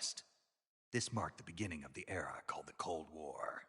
West. This marked the beginning of the era called the Cold War.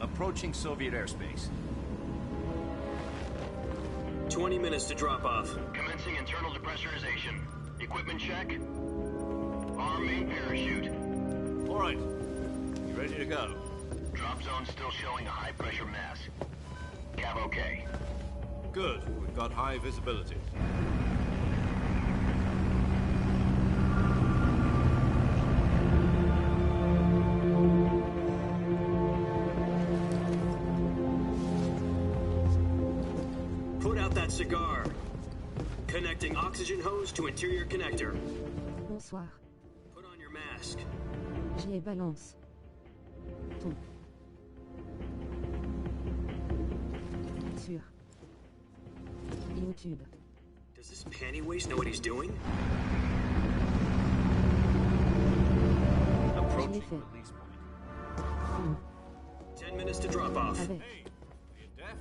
Approaching Soviet airspace. 20 minutes to drop off. Commencing internal depressurization. Equipment check. Arm main parachute. All right. You ready to go? Drop zone still showing a high pressure mass. Cav okay. Good. We've got high visibility. Cigar. Connecting oxygen hose to interior connector. Bonsoir. Put on your mask. J'y ai balance. Ton. Sur. YouTube. Does this panty waste know what he's doing? Approaching release point. 10 minutes to drop off. Avec. Hey, are you deaf?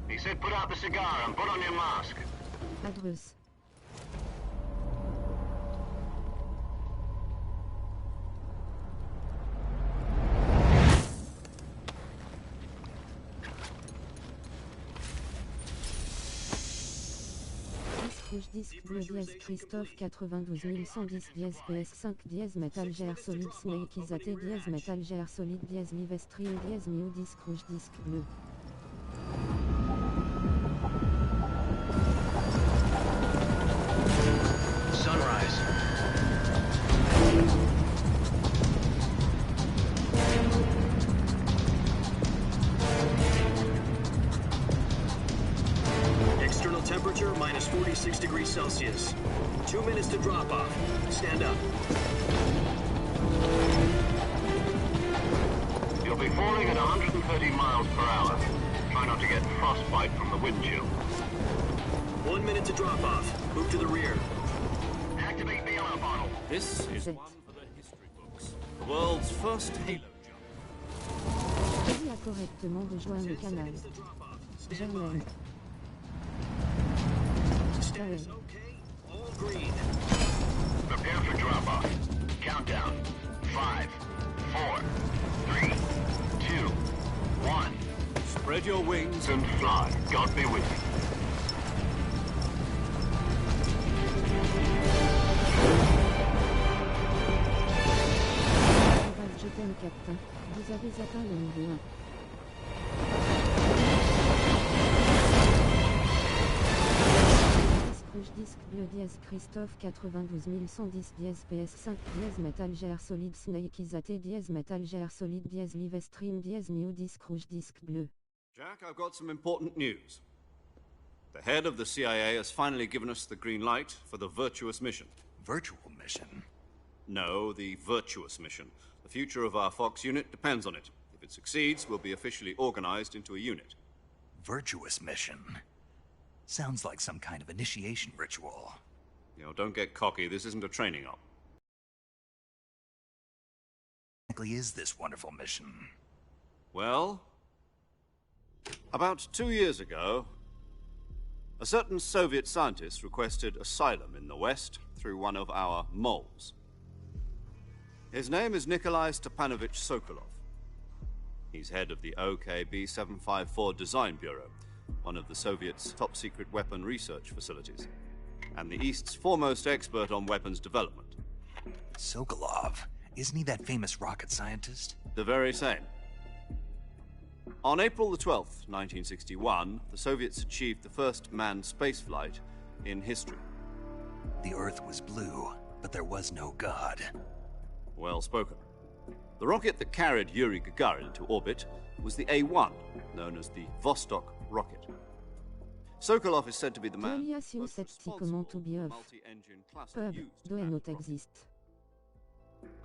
He said put out the cigar and put on your mask. Adreuse. Rouge disque bleu dièse Christophe 92 110 dièse PS5 dièse Metal GR solide Snake Isaté dièse Metal GR solide dièse Livestream dièse New disque rouge disque bleu. Sunrise. External temperature minus 46 degrees Celsius. 2 minutes to drop off. Stand up. You'll be falling at 130 miles per hour. Try not to get frostbite from the wind chill. 1 minute to drop off. Move to the rear. Activate bailout bottle. This is Cette. one for the history books. The world's first Halo jump. Qui a correctement rejoint le canal. Germaine. Status okay. All green. Prepare for drop off. Countdown. 5, 4, 3, 2, 1. Spread your wings And fly. God be with you. Je t'aime captain. Vous avez atteint le niveau 1. Rouge disque bleu dièse Christophe 92 110 dièse PS5 dièse Metal GR solide Snake Isaté dièse Metal GR solide dièse Livestream dièse New disque rouge disque bleu. Jack, I've got some important news. The head of the CIA has finally given us the green light for the virtuous mission. Virtual mission? No, the virtuous mission. The future of our Fox unit depends on it. If it succeeds, we'll be officially organized into a unit. Virtuous mission? Sounds like some kind of initiation ritual. You know, don't get cocky. This isn't a training op. What exactly is this wonderful mission? Well, about 2 years ago, a certain Soviet scientist requested asylum in the West through one of our moles. His name is Nikolai Stepanovich Sokolov. He's head of the OKB 754 Design Bureau, one of the Soviets' top-secret weapon research facilities, and the East's foremost expert on weapons development. Sokolov? Isn't he that famous rocket scientist? The very same. On April the 12th, 1961, the Soviets achieved the first manned spaceflight in history. The Earth was blue, but there was no God. Well spoken. The rocket that carried Yuri Gagarin to orbit was the A-1, known as the Vostok rocket. Sokolov is said to be the man Réalisation most cette responsible to for be the off. multi-engine cluster Pub, used do at not the rocket. exist.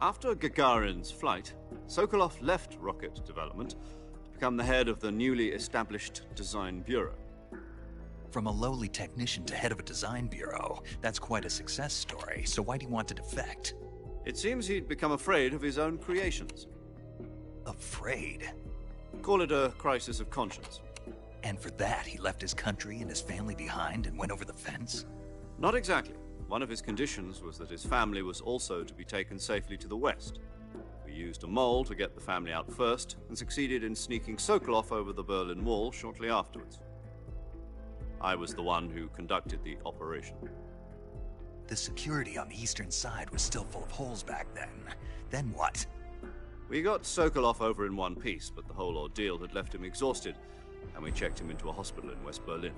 After Gagarin's flight, Sokolov left rocket development to become the head of the newly established Design Bureau. From a lowly technician to head of a design bureau, that's quite a success story, so why do you want to defect? It seems he'd become afraid of his own creations. Afraid? Call it a crisis of conscience. And for that, he left his country and his family behind and went over the fence? Not exactly. One of his conditions was that his family was also to be taken safely to the west. We used a mole to get the family out first and succeeded in sneaking Sokolov over the Berlin Wall shortly afterwards. I was the one who conducted the operation. The security on the eastern side was still full of holes back then. Then what? We got Sokolov over in one piece, but the whole ordeal had left him exhausted, and we checked him into a hospital in West Berlin.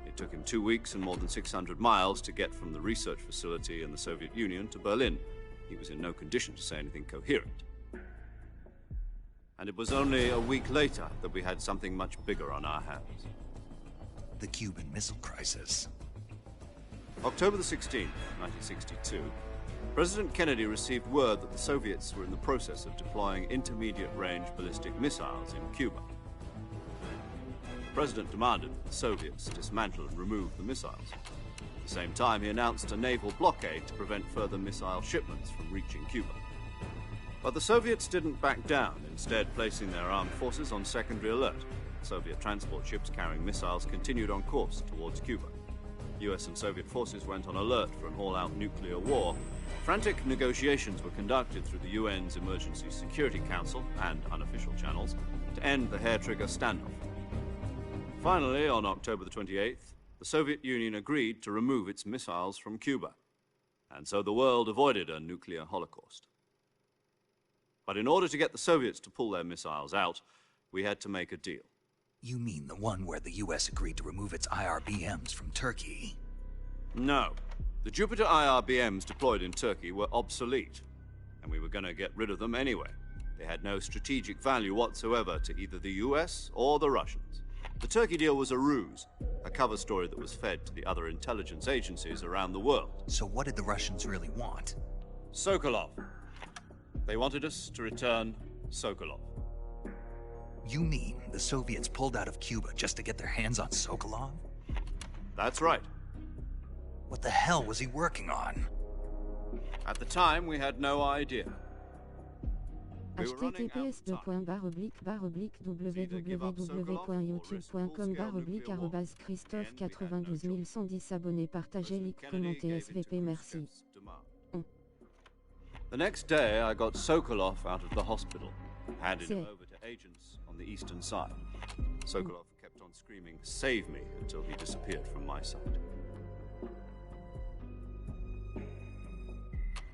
It took him 2 weeks and more than 600 miles to get from the research facility in the Soviet Union to Berlin. He was in no condition to say anything coherent. And it was only a week later that we had something much bigger on our hands. The Cuban Missile Crisis. October the 16th, 1962, President Kennedy received word that the Soviets were in the process of deploying intermediate-range ballistic missiles in Cuba. The President demanded that the Soviets dismantle and remove the missiles. At the same time, he announced a naval blockade to prevent further missile shipments from reaching Cuba. But the Soviets didn't back down, instead placing their armed forces on secondary alert. Soviet transport ships carrying missiles continued on course towards Cuba. US and Soviet forces went on alert for an all-out nuclear war. Frantic negotiations were conducted through the UN's Emergency Security Council and unofficial channels to end the hair-trigger standoff. Finally, on October the 28th, the Soviet Union agreed to remove its missiles from Cuba. And so the world avoided a nuclear holocaust. But in order to get the Soviets to pull their missiles out, we had to make a deal. You mean the one where the US agreed to remove its IRBMs from Turkey? No. The Jupiter IRBMs deployed in Turkey were obsolete, and we were going to get rid of them anyway. They had no strategic value whatsoever to either the US or the Russians. The Turkey deal was a ruse, a cover story that was fed to the other intelligence agencies around the world. So what did the Russians really want? Sokolov. They wanted us to return Sokolov. You mean the Soviets pulled out of Cuba just to get their hands on Sokolov? That's right. What the hell was he working on? At the time, we had no idea. We were running out of time. www.christophe-12110 abonnés, partagez, like, commentez, SVP, merci. The next day, I got Sokolov out of the hospital, handed him over to agents on the eastern side. Sokolov kept on screaming, "Save me," until he disappeared from my sight.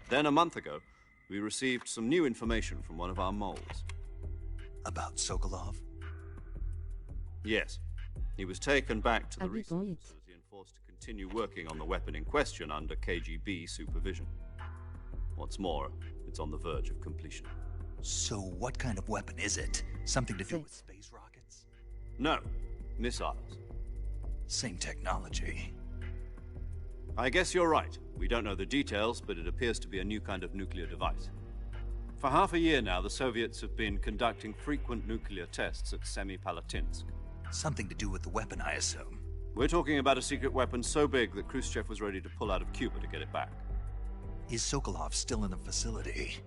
Then, a month ago, we received some new information from one of our moles. About Sokolov? Yes. He was taken back to the Habitant research 8. facility and forced to continue working on the weapon in question under KGB supervision. What's more, it's on the verge of completion. So what kind of weapon is it? Something to do with space rockets? No, missiles. Same technology. I guess you're right. We don't know the details, but it appears to be a new kind of nuclear device. For half a year now, the Soviets have been conducting frequent nuclear tests at Semipalatinsk. Something to do with the weapon, I assume. We're talking about a secret weapon so big that Khrushchev was ready to pull out of Cuba to get it back. Is Sokolov still in the facility?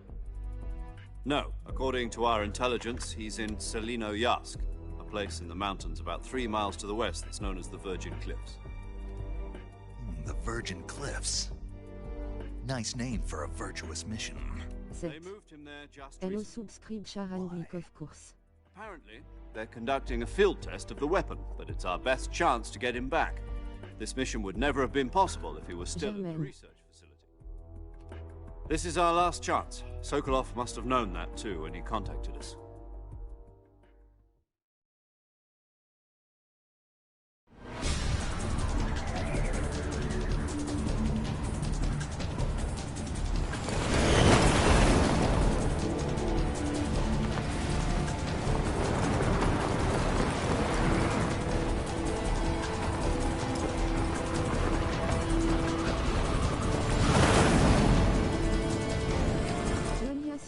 No. According to our intelligence, he's in Selinoyarsk, a place in the mountains about 3 miles to the west that's known as the Virgin Cliffs. The Virgin Cliffs. Nice name for a virtuous mission. They 7. moved him there just Hello, recently. subscribe Sharon Blikov course. Apparently, they're conducting a field test of the weapon, but it's our best chance to get him back. This mission would never have been possible if he was still at the Germaine. research facility. This is our last chance. Sokolov must have known that too when he contacted us.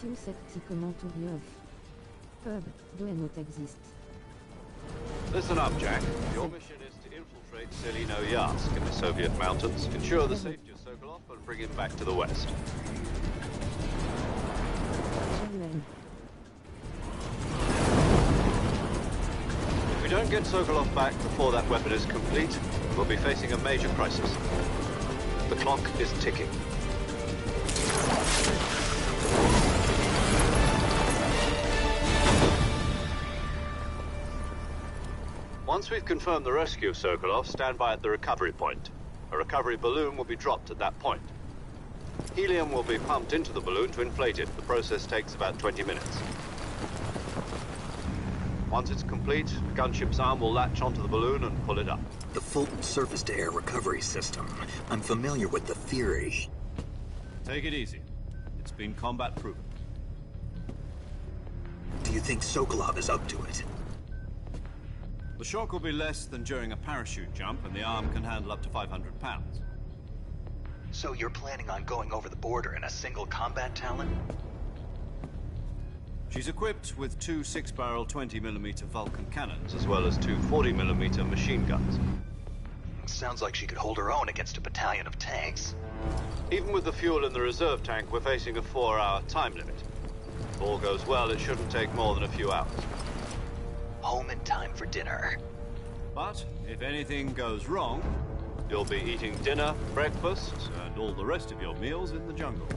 tout cette comment to be off. Pub, do not exist. Listen up, Jack. Your mission is to infiltrate Selino-Yarsk in the Soviet mountains, ensure the safety of Sokolov, and bring him back to the west. Germain. If we don't get Sokolov back before that weapon is complete, we'll be facing a major crisis. The clock is ticking. Once we've confirmed the rescue of Sokolov, stand by at the recovery point. A recovery balloon will be dropped at that point. Helium will be pumped into the balloon to inflate it. The process takes about 20 minutes. Once it's complete, the gunship's arm will latch onto the balloon and pull it up. The Fulton surface-to-air recovery system. I'm familiar with the theory. Take it easy. It's been combat-proven. Do you think Sokolov is up to it? The shock will be less than during a parachute jump, and the arm can handle up to 500 pounds. So you're planning on going over the border in a single combat Talon? She's equipped with two 6-barrel 20mm Vulcan cannons, as well as two 40mm machine guns. Sounds like she could hold her own against a battalion of tanks. Even with the fuel in the reserve tank, we're facing a 4-hour time limit. If all goes well, it shouldn't take more than a few hours. Home in time for dinner. But if anything goes wrong, you'll be eating dinner, breakfast, and all the rest of your meals in the jungle.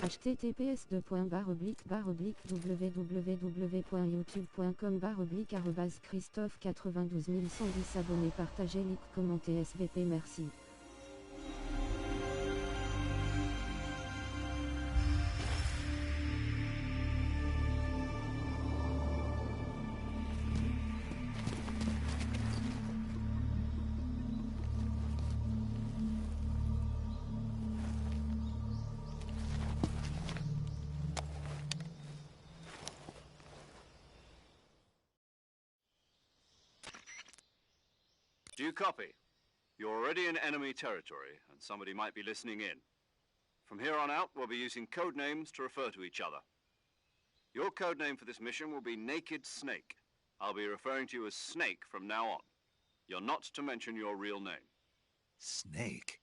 https://www.youtube.com/christophe92110 abonnés, partagez, like, commentez, SVP, merci. Do you copy? You're already in enemy territory, and somebody might be listening in. From here on out, we'll be using code names to refer to each other. Your code name for this mission will be Naked Snake. I'll be referring to you as Snake from now on. You're not to mention your real name. Snake?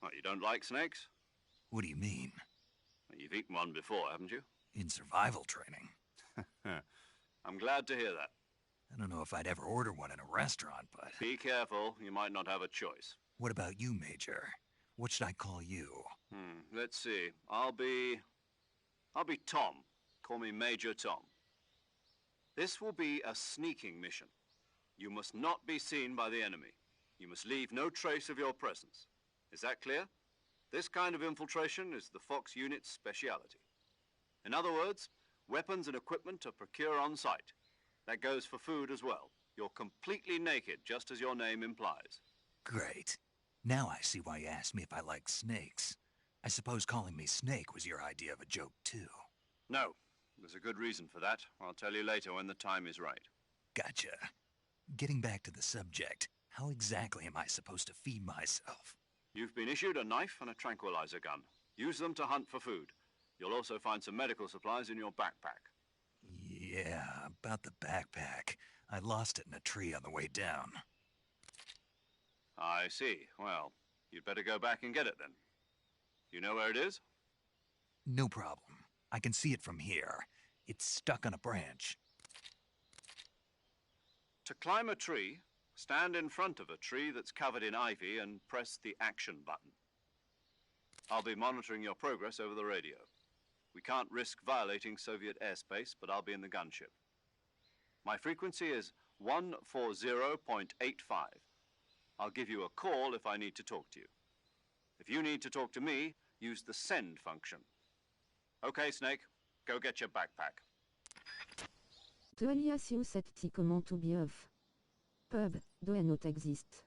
What, you don't like snakes? What do you mean? Well, you've eaten one before, haven't you? In survival training. I'm glad to hear that. I don't know if I'd ever order one in a restaurant, but... Be careful, you might not have a choice. What about you, Major? What should I call you? Let's see. I'll be Tom. Call me Major Tom. This will be a sneaking mission. You must not be seen by the enemy. You must leave no trace of your presence. Is that clear? This kind of infiltration is the Fox unit's speciality. In other words, weapons and equipment are procured on site. That goes for food as well. You're completely naked, just as your name implies. Great. Now I see why you asked me if I like snakes. I suppose calling me Snake was your idea of a joke, too. No. There's a good reason for that. I'll tell you later when the time is right. Gotcha. Getting back to the subject, how exactly am I supposed to feed myself? You've been issued a knife and a tranquilizer gun. Use them to hunt for food. You'll also find some medical supplies in your backpack. Yeah, about the backpack. I lost it in a tree on the way down. I see. Well, you'd better go back and get it then. You know where it is? No problem. I can see it from here. It's stuck on a branch. To climb a tree, stand in front of a tree that's covered in ivy and press the action button. I'll be monitoring your progress over the radio. We can't risk violating Soviet airspace, but I'll be in the gunship. My frequency is 140.85. I'll give you a call if I need to talk to you. If you need to talk to me, use the send function. Okay, Snake, go get your backpack. To alias you set the command to be off. Pub, do not exist.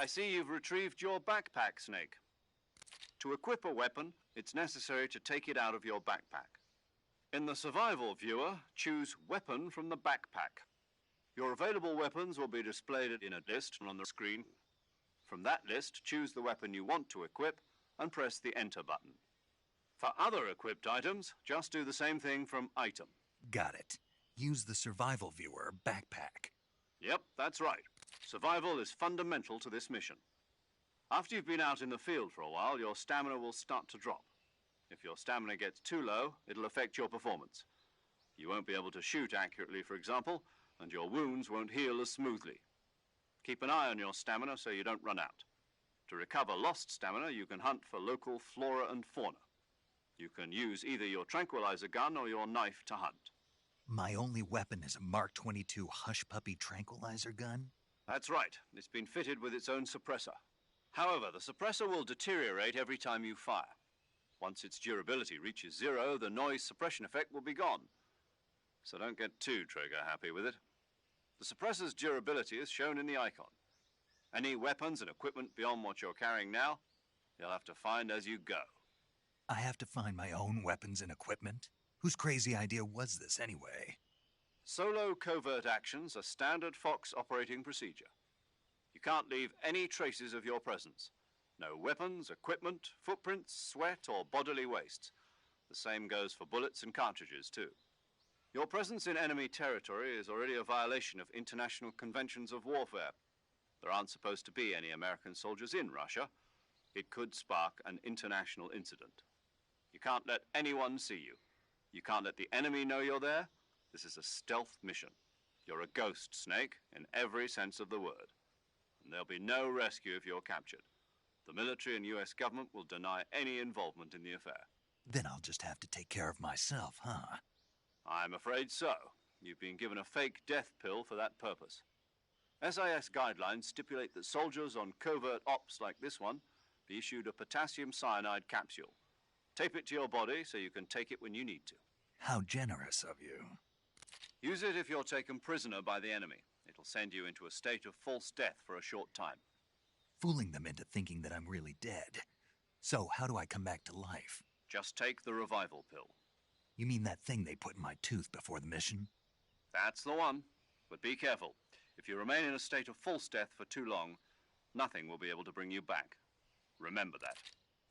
I see you've retrieved your backpack, Snake. To equip a weapon, it's necessary to take it out of your backpack. In the survival viewer, choose Weapon from the backpack. Your available weapons will be displayed in a list on the screen. From that list, choose the weapon you want to equip and press the Enter button. For other equipped items, just do the same thing from Item. Got it. Use the survival viewer backpack. Yep, that's right. Survival is fundamental to this mission. After you've been out in the field for a while, your stamina will start to drop. If your stamina gets too low, it'll affect your performance. You won't be able to shoot accurately, for example, and your wounds won't heal as smoothly. Keep an eye on your stamina so you don't run out. To recover lost stamina, you can hunt for local flora and fauna. You can use either your tranquilizer gun or your knife to hunt. My only weapon is a Mark 22 Hush Puppy tranquilizer gun? That's right. It's been fitted with its own suppressor. However, the suppressor will deteriorate every time you fire. Once its durability reaches 0, the noise suppression effect will be gone. So don't get too trigger-happy with it. The suppressor's durability is shown in the icon. Any weapons and equipment beyond what you're carrying now, you'll have to find as you go. I have to find my own weapons and equipment? Whose crazy idea was this anyway? Solo covert actions are standard Fox operating procedure. You can't leave any traces of your presence. No weapons, equipment, footprints, sweat, or bodily wastes. The same goes for bullets and cartridges, too. Your presence in enemy territory is already a violation of international conventions of warfare. There aren't supposed to be any American soldiers in Russia. It could spark an international incident. You can't let anyone see you. You can't let the enemy know you're there. This is a stealth mission. You're a ghost, Snake, in every sense of the word. And there'll be no rescue if you're captured. The military and US government will deny any involvement in the affair. Then I'll just have to take care of myself, huh? I'm afraid so. You've been given a fake death pill for that purpose. SIS guidelines stipulate that soldiers on covert ops like this one be issued a potassium cyanide capsule. Tape it to your body so you can take it when you need to. How generous of you. Use it if you're taken prisoner by the enemy. It'll send you into a state of false death for a short time. Fooling them into thinking that I'm really dead. So how do I come back to life? Just take the revival pill. You mean that thing they put in my tooth before the mission? That's the one. But be careful. If you remain in a state of false death for too long, nothing will be able to bring you back. Remember that.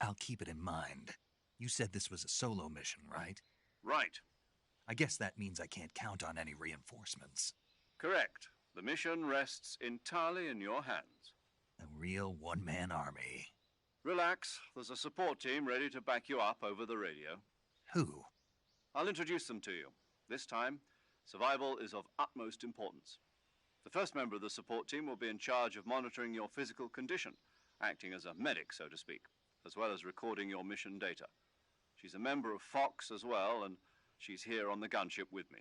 I'll keep it in mind. You said this was a solo mission, right? Right. I guess that means I can't count on any reinforcements. Correct. The mission rests entirely in your hands. A real one-man army. Relax. There's a support team ready to back you up over the radio. Who? I'll introduce them to you. This time, survival is of utmost importance. The first member of the support team will be in charge of monitoring your physical condition, acting as a medic, so to speak, as well as recording your mission data. She's a member of Fox as well, and she's here on the gunship with me.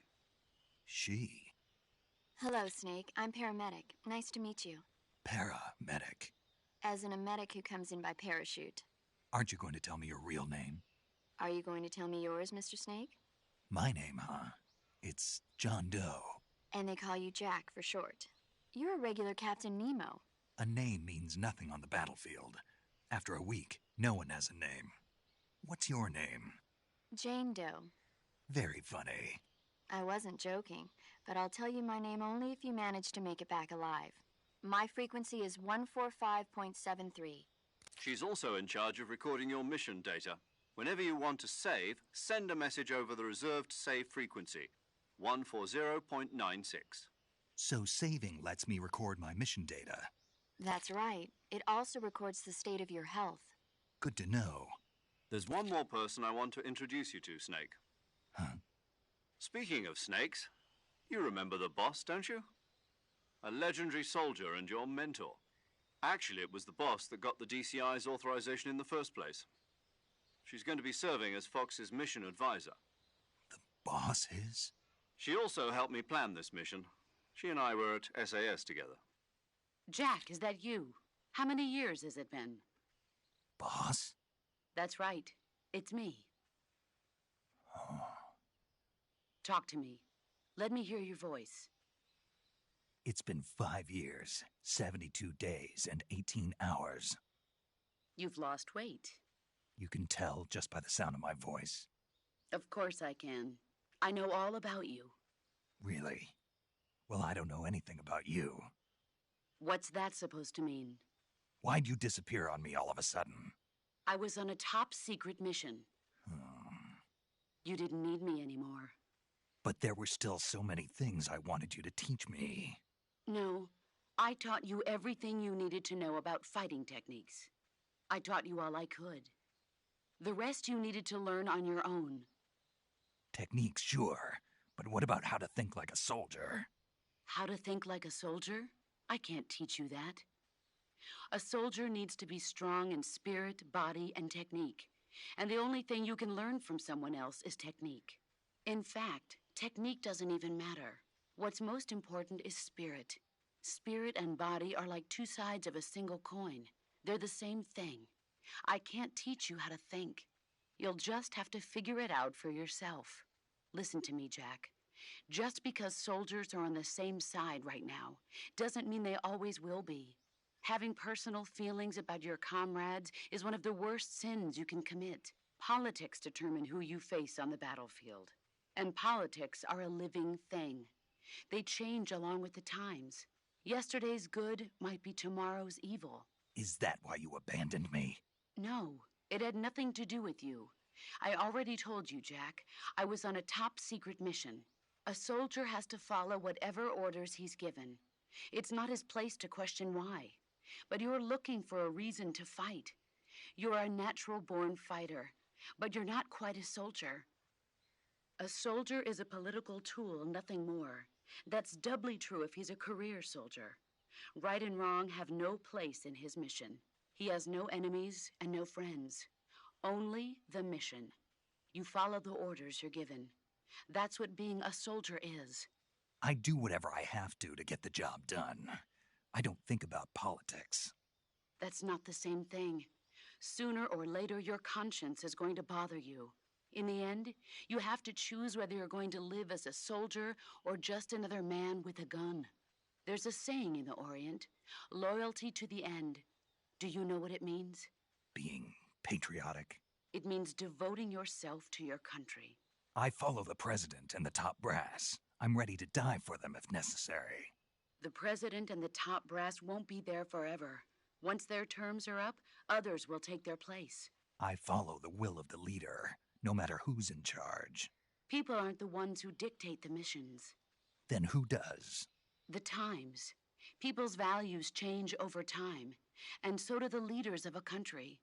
She? Hello, Snake. I'm paramedic. Nice to meet you. Paramedic. As in a medic who comes in by parachute. Aren't you going to tell me your real name? Are you going to tell me yours, Mr. Snake? My name, huh? It's John Doe. And they call you Jack for short. You're a regular Captain Nemo. A name means nothing on the battlefield. After a week, no one has a name. What's your name? Jane Doe. Very funny. I wasn't joking, but I'll tell you my name only if you manage to make it back alive. My frequency is 145.73. She's also in charge of recording your mission data. Whenever you want to save, send a message over the reserved save frequency, 140.96. So saving lets me record my mission data. That's right. It also records the state of your health. Good to know. There's one more person I want to introduce you to, Snake. Huh? Speaking of snakes, you remember the boss, don't you? A legendary soldier and your mentor. Actually, it was the boss that got the DCI's authorization in the first place. She's going to be serving as Fox's mission advisor. The boss is? She also helped me plan this mission. She and I were at SAS together. Jack, is that you? How many years has it been? Boss? That's right. It's me. Oh. Talk to me. Let me hear your voice. It's been 5 years, 72 days, and 18 hours. You've lost weight. You can tell just by the sound of my voice. Of course I can. I know all about you. Really? Well, I don't know anything about you. What's that supposed to mean? Why'd you disappear on me all of a sudden? I was on a top-secret mission. You didn't need me anymore. But there were still so many things I wanted you to teach me. No, I taught you everything you needed to know about fighting techniques. I taught you all I could. The rest you needed to learn on your own. Techniques, sure. But what about how to think like a soldier? How to think like a soldier? I can't teach you that. A soldier needs to be strong in spirit, body, and technique. And the only thing you can learn from someone else is technique. In fact, technique doesn't even matter. What's most important is spirit. Spirit and body are like two sides of a single coin. They're the same thing. I can't teach you how to think. You'll just have to figure it out for yourself. Listen to me, Jack. Just because soldiers are on the same side right now doesn't mean they always will be. Having personal feelings about your comrades is one of the worst sins you can commit. Politics determine who you face on the battlefield. And politics are a living thing. They change along with the times. Yesterday's good might be tomorrow's evil. Is that why you abandoned me? No, it had nothing to do with you. I already told you, Jack. I was on a top-secret mission. A soldier has to follow whatever orders he's given. It's not his place to question why. But you're looking for a reason to fight. You're a natural-born fighter, but you're not quite a soldier. A soldier is a political tool, nothing more. That's doubly true if he's a career soldier. Right and wrong have no place in his mission. He has no enemies and no friends. Only the mission. You follow the orders you're given. That's what being a soldier is. I do whatever I have to get the job done. I don't think about politics. That's not the same thing. Sooner or later, your conscience is going to bother you. In the end, you have to choose whether you're going to live as a soldier or just another man with a gun. There's a saying in the Orient, loyalty to the end. Do you know what it means? Being patriotic. It means devoting yourself to your country. I follow the president and the top brass. I'm ready to die for them if necessary. The president and the top brass won't be there forever. Once their terms are up, others will take their place. I follow the will of the leader, no matter who's in charge. People aren't the ones who dictate the missions. Then who does? The times. People's values change over time, and so do the leaders of a country.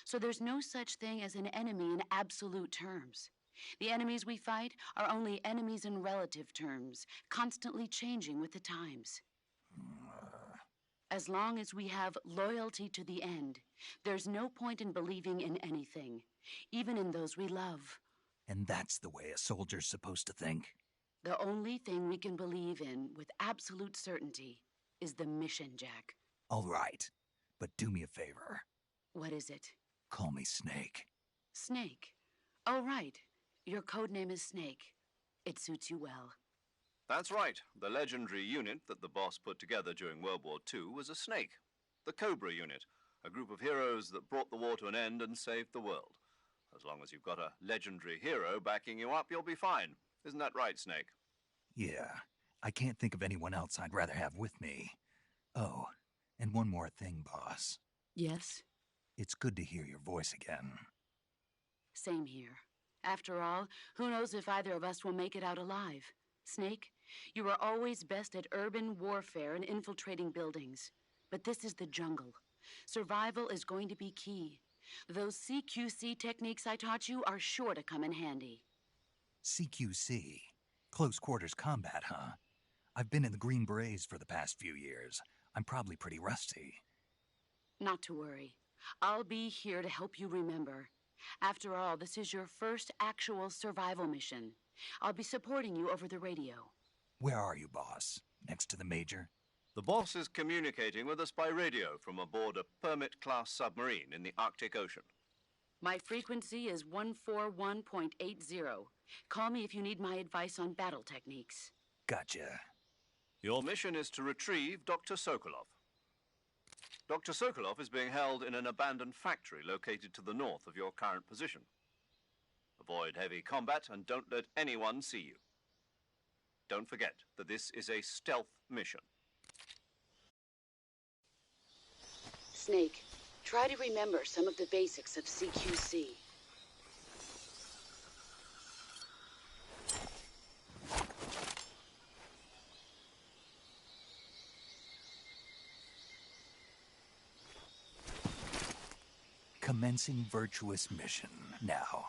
So there's no such thing as an enemy in absolute terms. The enemies we fight are only enemies in relative terms, constantly changing with the times. As long as we have loyalty to the end, there's no point in believing in anything, even in those we love. And that's the way a soldier's supposed to think? The only thing we can believe in with absolute certainty is the mission, Jack. All right, but do me a favor. What is it? Call me Snake. Snake? Oh, right. Your code name is Snake. It suits you well. That's right. The legendary unit that the boss put together during World War II was a snake. The Cobra unit, a group of heroes that brought the war to an end and saved the world. As long as you've got a legendary hero backing you up, you'll be fine. Isn't that right, Snake? Yeah. I can't think of anyone else I'd rather have with me. Oh, and one more thing, boss. Yes? It's good to hear your voice again. Same here. After all, who knows if either of us will make it out alive? Snake, you are always best at urban warfare and infiltrating buildings. But this is the jungle. Survival is going to be key. Those CQC techniques I taught you are sure to come in handy. CQC? Close quarters combat, huh? I've been in the Green Berets for the past few years. I'm probably pretty rusty. Not to worry. I'll be here to help you remember. After all, this is your first actual survival mission. I'll be supporting you over the radio. Where are you, boss? Next to the Major? The boss is communicating with us by radio from aboard a Permit-class submarine in the Arctic Ocean. My frequency is 141.80. Call me if you need my advice on battle techniques. Gotcha. Your mission is to retrieve Dr. Sokolov. Dr. Sokolov is being held in an abandoned factory located to the north of your current position. Avoid heavy combat and don't let anyone see you. Don't forget that this is a stealth mission. Snake, try to remember some of the basics of CQC. Commencing virtuous mission now.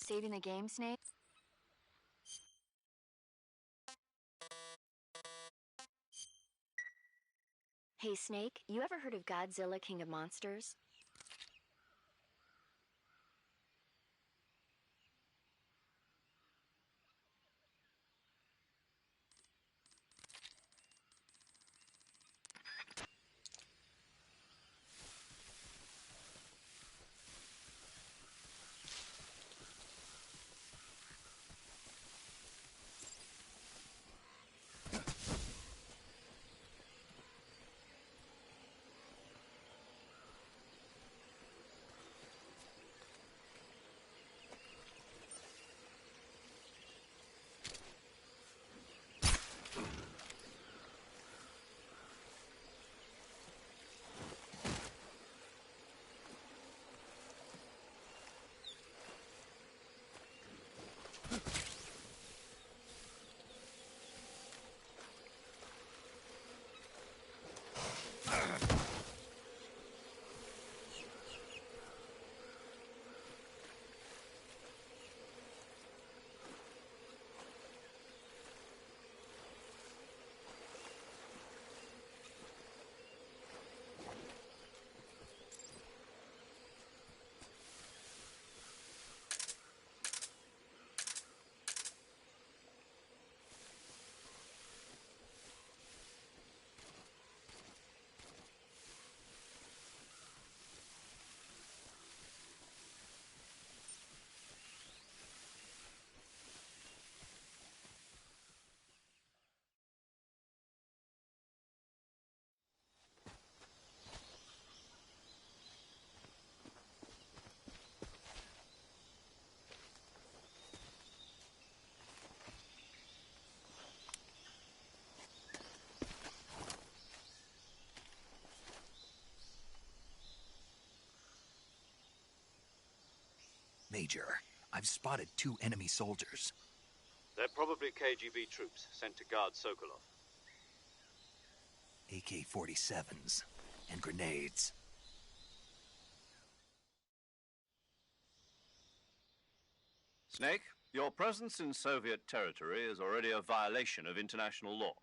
Saving the game, Snake? Hey, Snake, you ever heard of Godzilla, King of Monsters? Major, I've spotted 2 enemy soldiers. They're probably KGB troops sent to guard Sokolov. AK-47s and grenades. Snake, your presence in Soviet territory is already a violation of international law.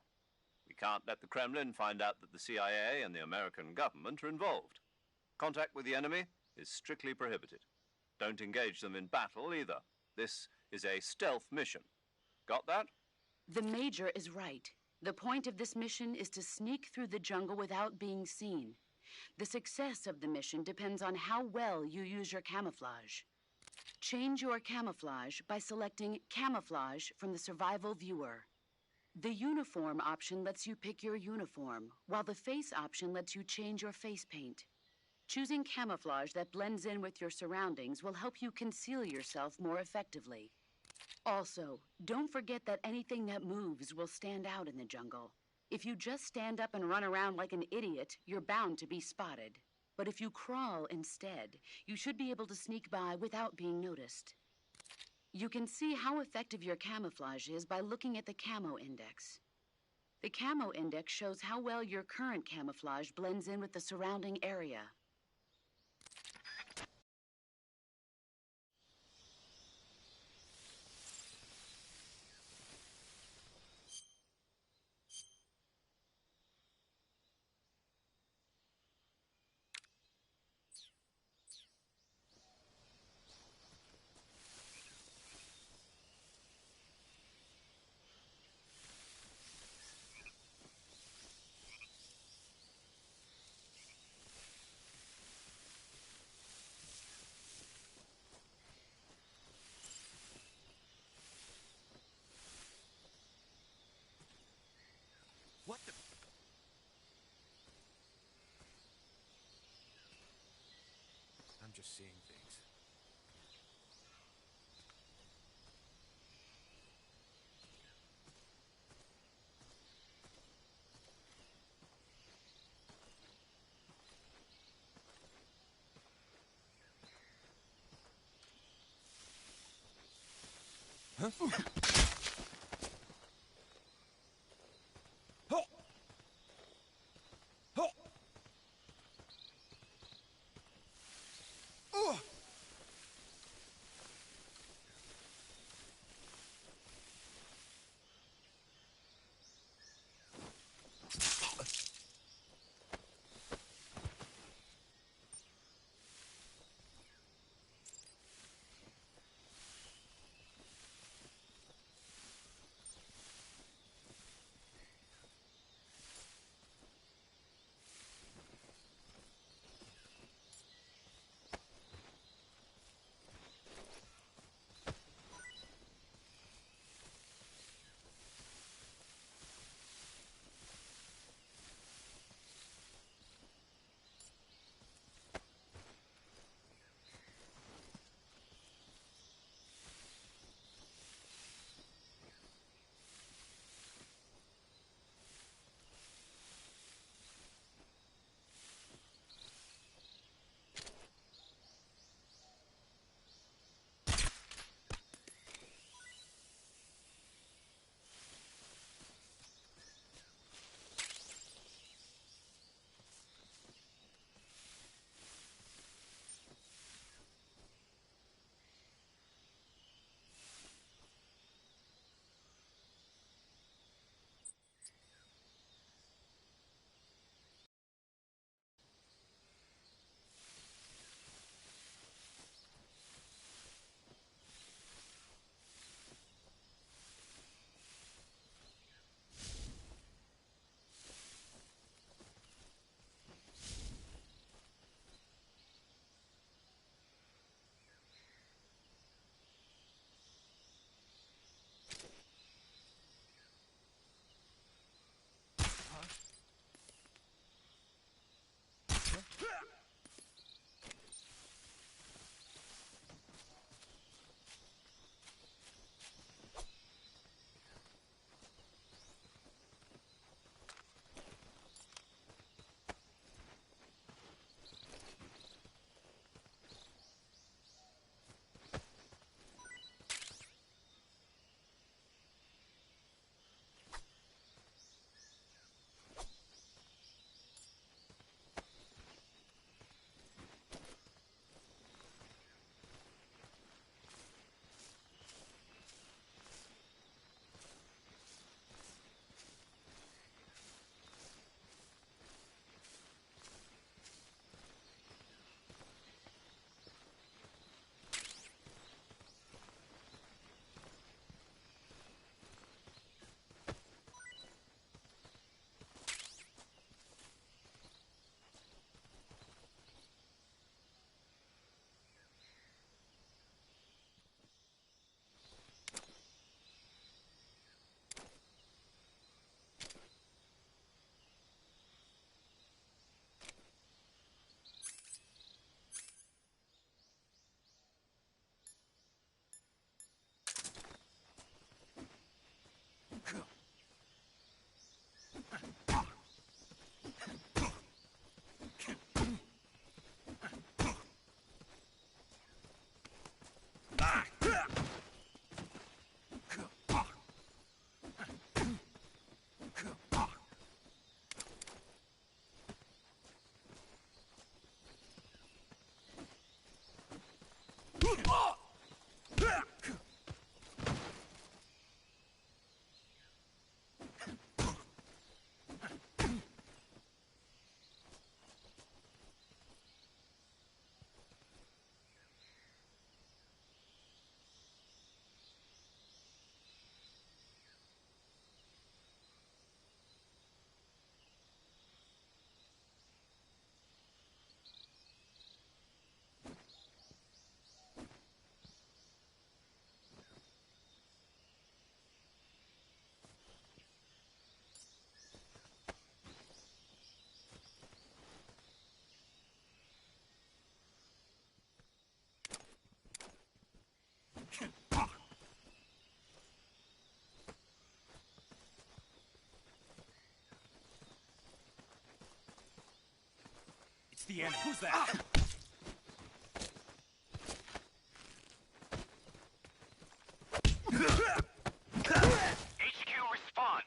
We can't let the Kremlin find out that the CIA and the American government are involved. Contact with the enemy is strictly prohibited. Don't engage them in battle either. This is a stealth mission. Got that? The Major is right. The point of this mission is to sneak through the jungle without being seen. The success of the mission depends on how well you use your camouflage. Change your camouflage by selecting Camouflage from the Survival Viewer. The Uniform option lets you pick your uniform, while the Face option lets you change your face paint. Choosing camouflage that blends in with your surroundings will help you conceal yourself more effectively. Also, don't forget that anything that moves will stand out in the jungle. If you just stand up and run around like an idiot, you're bound to be spotted. But if you crawl instead, you should be able to sneak by without being noticed. You can see how effective your camouflage is by looking at the Camo Index. The Camo Index shows how well your current camouflage blends in with the surrounding area. What the... I'm just seeing things. Huh? It's the enemy. Who's that? HQ, respond.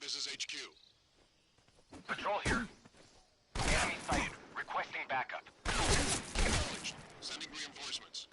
This is HQ. Patrol here. Enemy sighted. Requesting backup. Acknowledged. Sending reinforcements.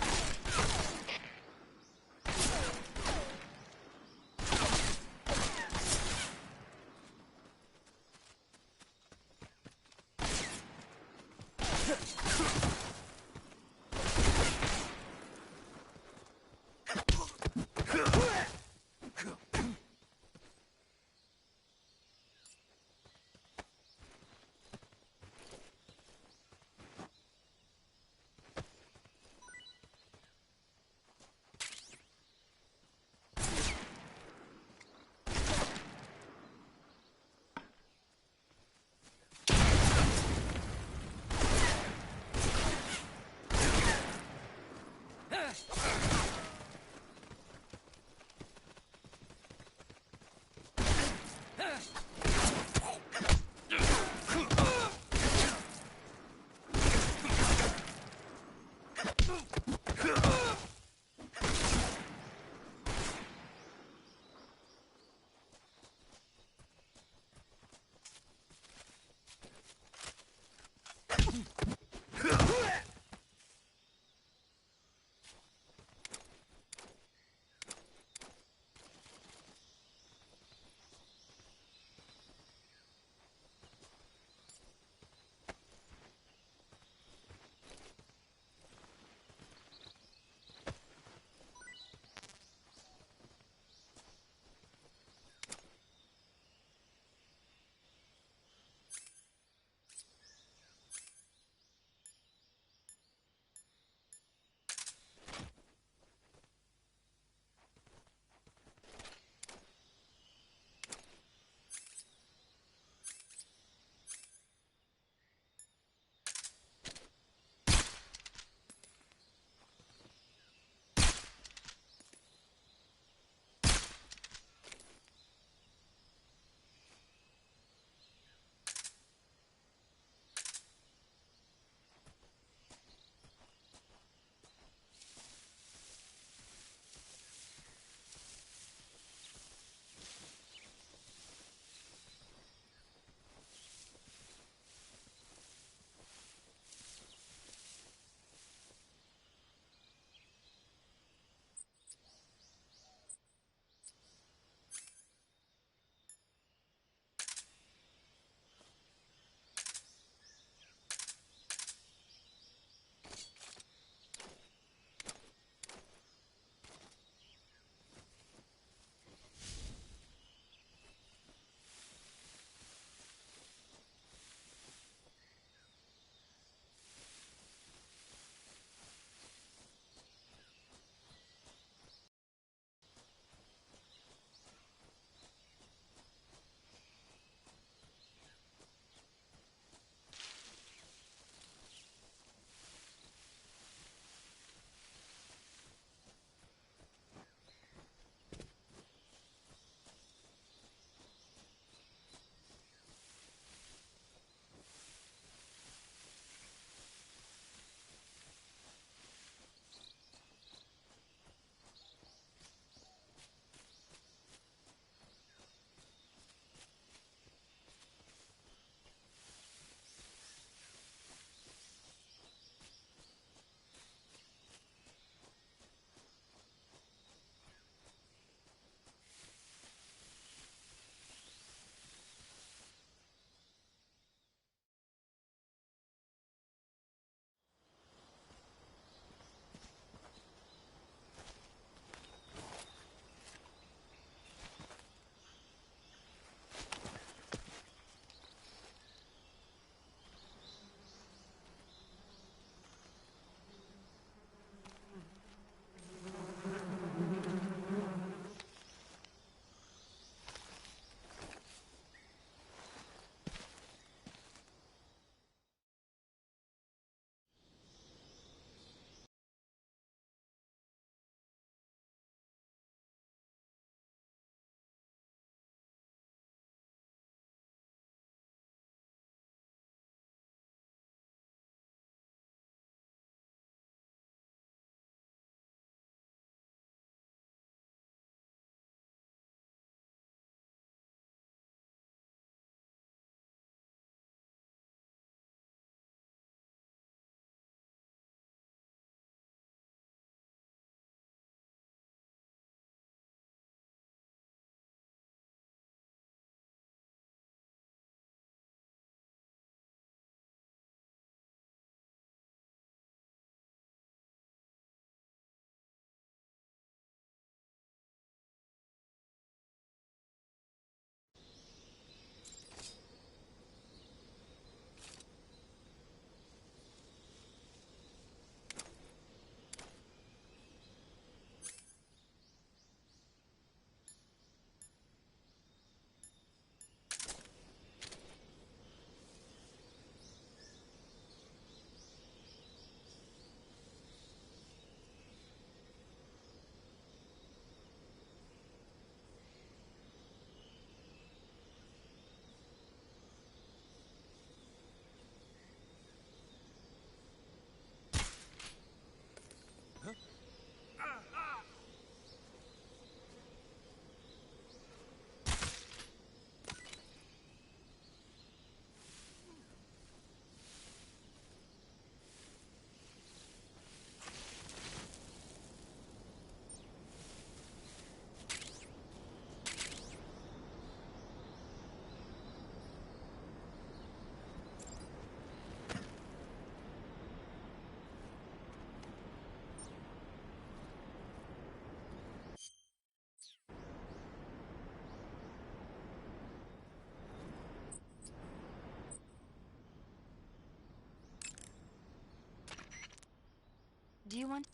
Do you want...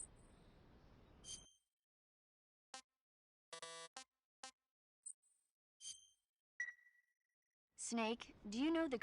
Snake, do you know the...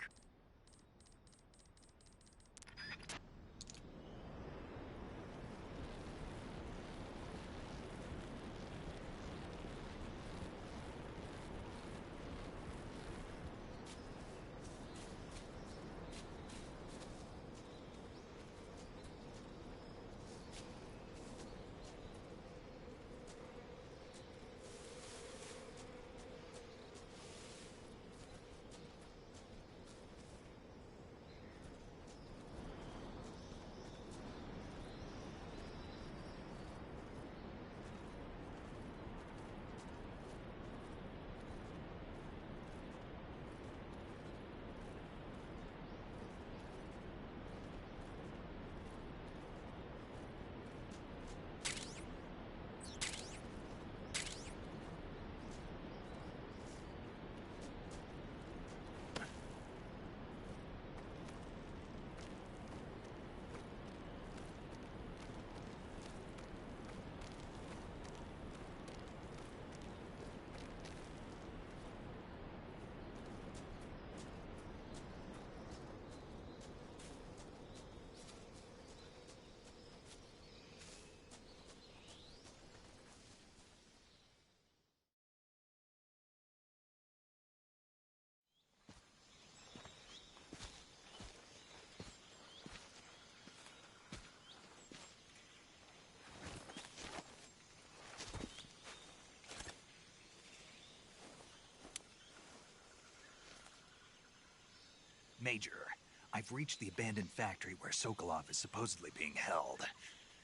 Major, I've reached the abandoned factory where Sokolov is supposedly being held.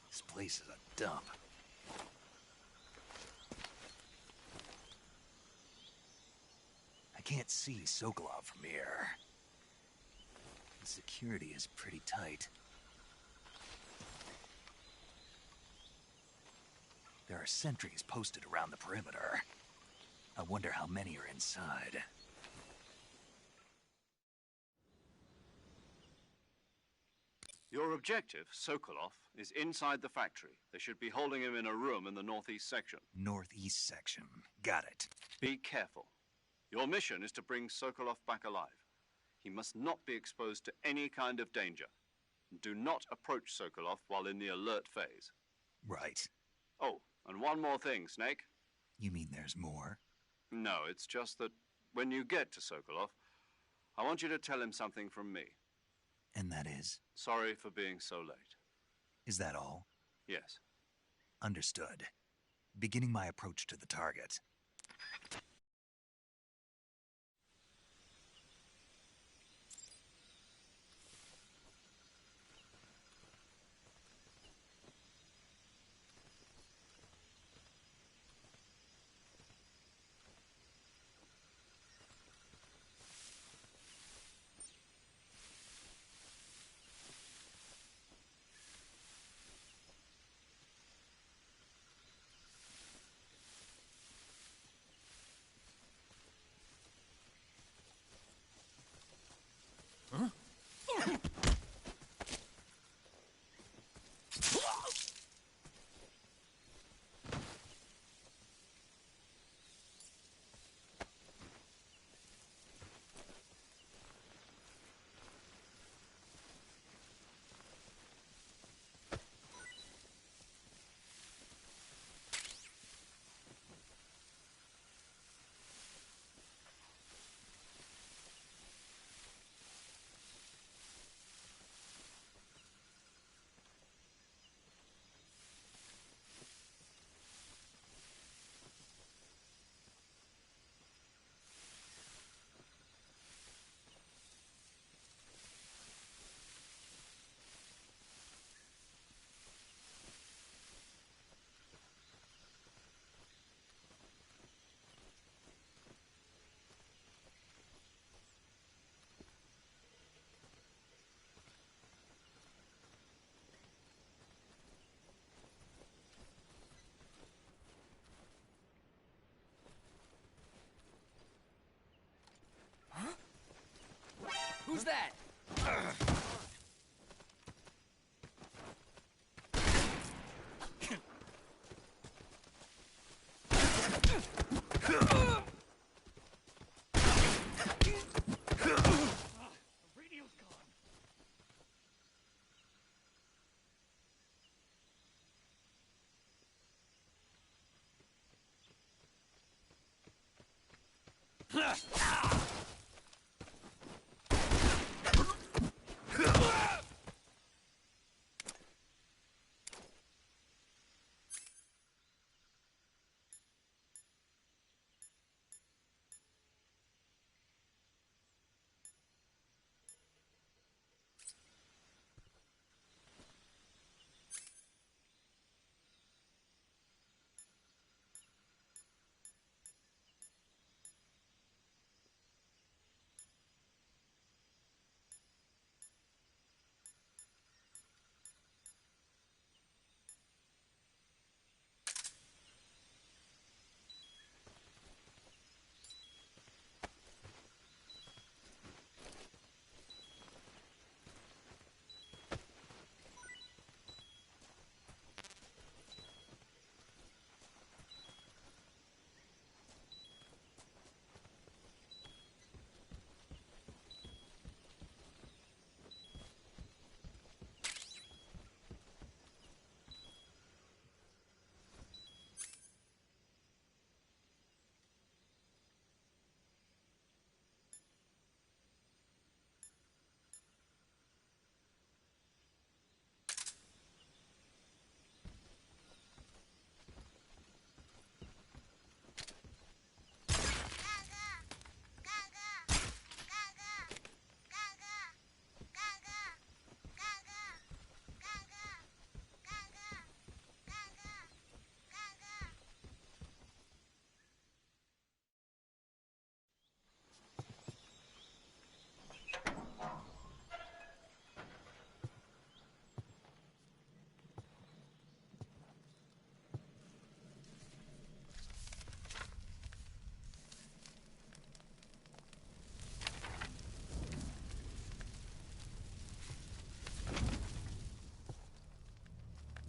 This place is a dump. I can't see Sokolov from here. The security is pretty tight. There are sentries posted around the perimeter. I wonder how many are inside. Your objective, Sokolov, is inside the factory. They should be holding him in a room in the northeast section. Northeast section. Got it. Be careful. Your mission is to bring Sokolov back alive. He must not be exposed to any kind of danger. Do not approach Sokolov while in the alert phase. Right. Oh, and one more thing, Snake. You mean there's more? No, it's just that when you get to Sokolov, I want you to tell him something from me. And that is? Sorry for being so late. Is that all? Yes. Understood. Beginning my approach to the target. Who's that?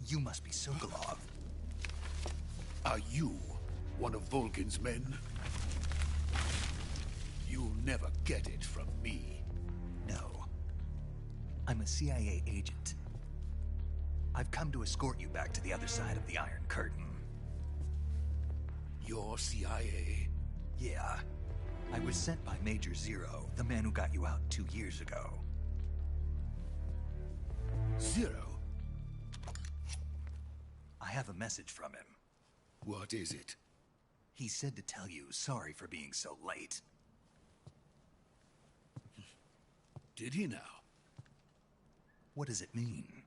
You must be Sokolov. Are you one of Volgin's men? You'll never get it from me. No. I'm a CIA agent. I've come to escort you back to the other side of the Iron Curtain. You're CIA? Yeah. I was sent by Major Zero, the man who got you out 2 years ago. Zero? I have a message from him. What is it? He said to tell you sorry for being so late. Did he now? What does it mean?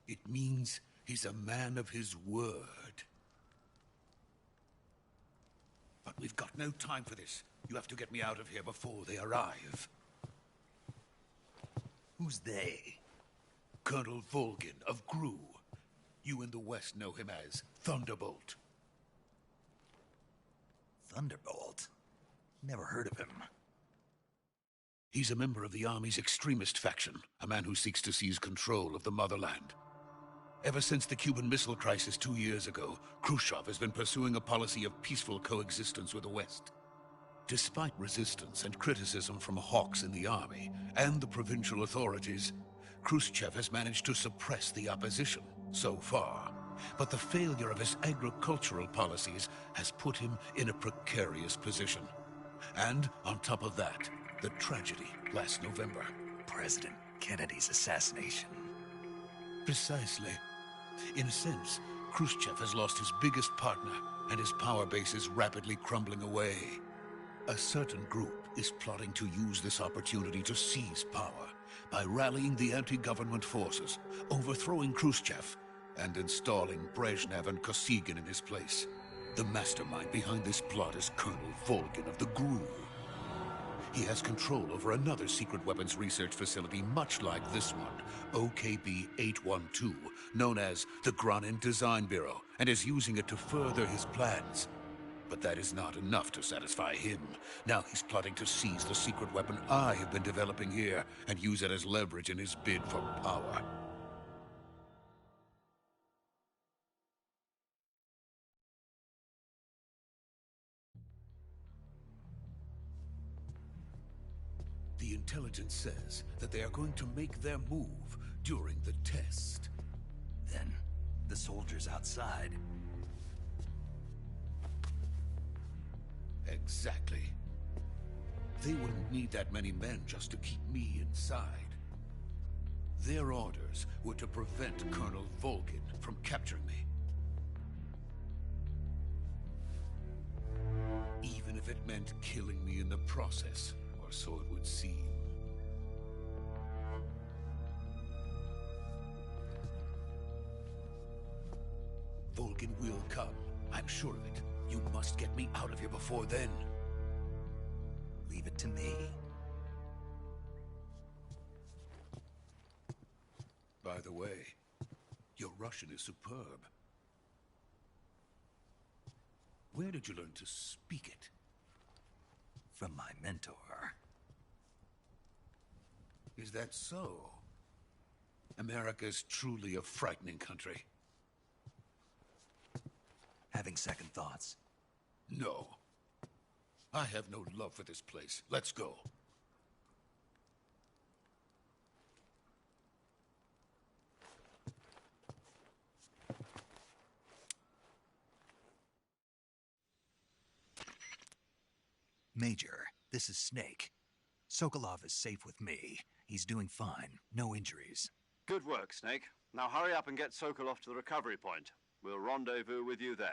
It means he's a man of his word. But we've got no time for this. You have to get me out of here before they arrive. Who's they? Colonel Volgin of GRU. You in the West know him as Thunderbolt. Thunderbolt? Never heard of him. He's a member of the Army's extremist faction, a man who seeks to seize control of the motherland. Ever since the Cuban Missile Crisis 2 years ago, Khrushchev has been pursuing a policy of peaceful coexistence with the West. Despite resistance and criticism from hawks in the Army and the provincial authorities, Khrushchev has managed to suppress the opposition so far. But the failure of his agricultural policies has put him in a precarious position. And on top of that, the tragedy last November. President Kennedy's assassination. Precisely. In a sense, Khrushchev has lost his biggest partner, and his power base is rapidly crumbling away. A certain group is plotting to use this opportunity to seize power by rallying the anti-government forces, overthrowing Khrushchev, and installing Brezhnev and Kosygin in his place. The mastermind behind this plot is Colonel Volgin of the GRU. He has control over another secret weapons research facility much like this one, OKB-812, known as the Granin Design Bureau, and is using it to further his plans. But that is not enough to satisfy him. Now he's plotting to seize the secret weapon I have been developing here and use it as leverage in his bid for power. The intelligence says that they are going to make their move during the test. Then, the soldiers outside. Exactly. They wouldn't need that many men just to keep me inside. Their orders were to prevent Colonel Volgin from capturing me. Even if it meant killing me in the process, or so it would seem. Volgin will come. I'm sure of it. You must get me out of here before then. Leave it to me. By the way, your Russian is superb. Where did you learn to speak it? From my mentor. Is that so? America's truly a frightening country. Having second thoughts? No. I have no love for this place. Let's go. Major, this is Snake. Sokolov is safe with me. He's doing fine. No injuries. Good work, Snake. Now hurry up and get Sokolov to the recovery point. We'll rendezvous with you there.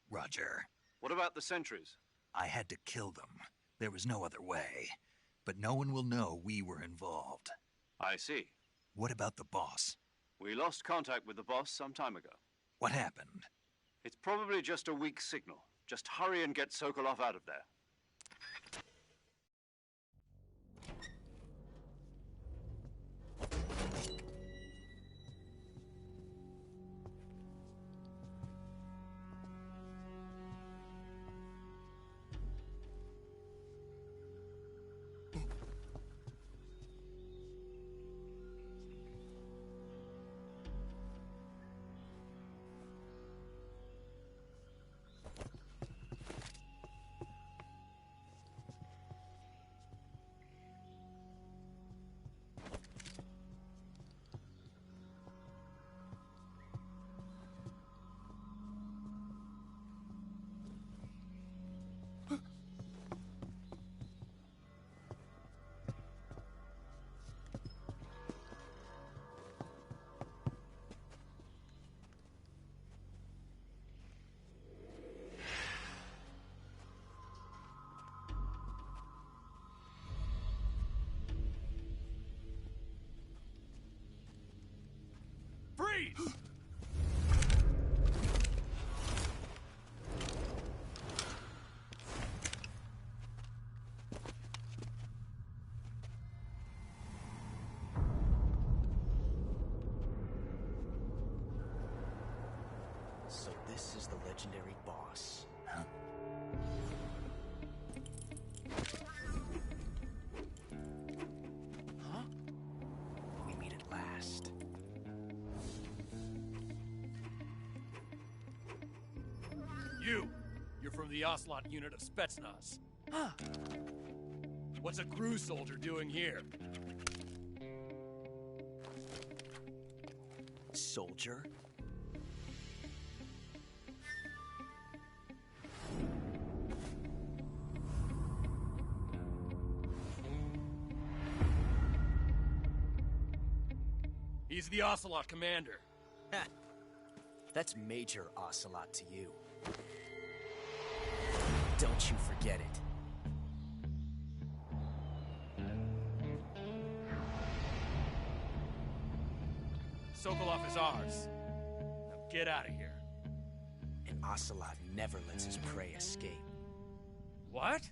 Roger. What about the sentries? I had to kill them. There was no other way. But no one will know we were involved. I see. What about the boss? We lost contact with the boss some time ago. What happened? It's probably just a weak signal. Just hurry and get Sokolov out of there. Freeze! So this is the legendary boss. Huh? Huh? We meet at last. You're from the Ocelot unit of Spetsnaz. Huh. What's a crew soldier doing here? Soldier? He's the Ocelot commander. Ha! That's Major Ocelot to you. Don't you forget it. Sokolov is ours. Now get out of here. And Ocelot never lets his prey escape. What?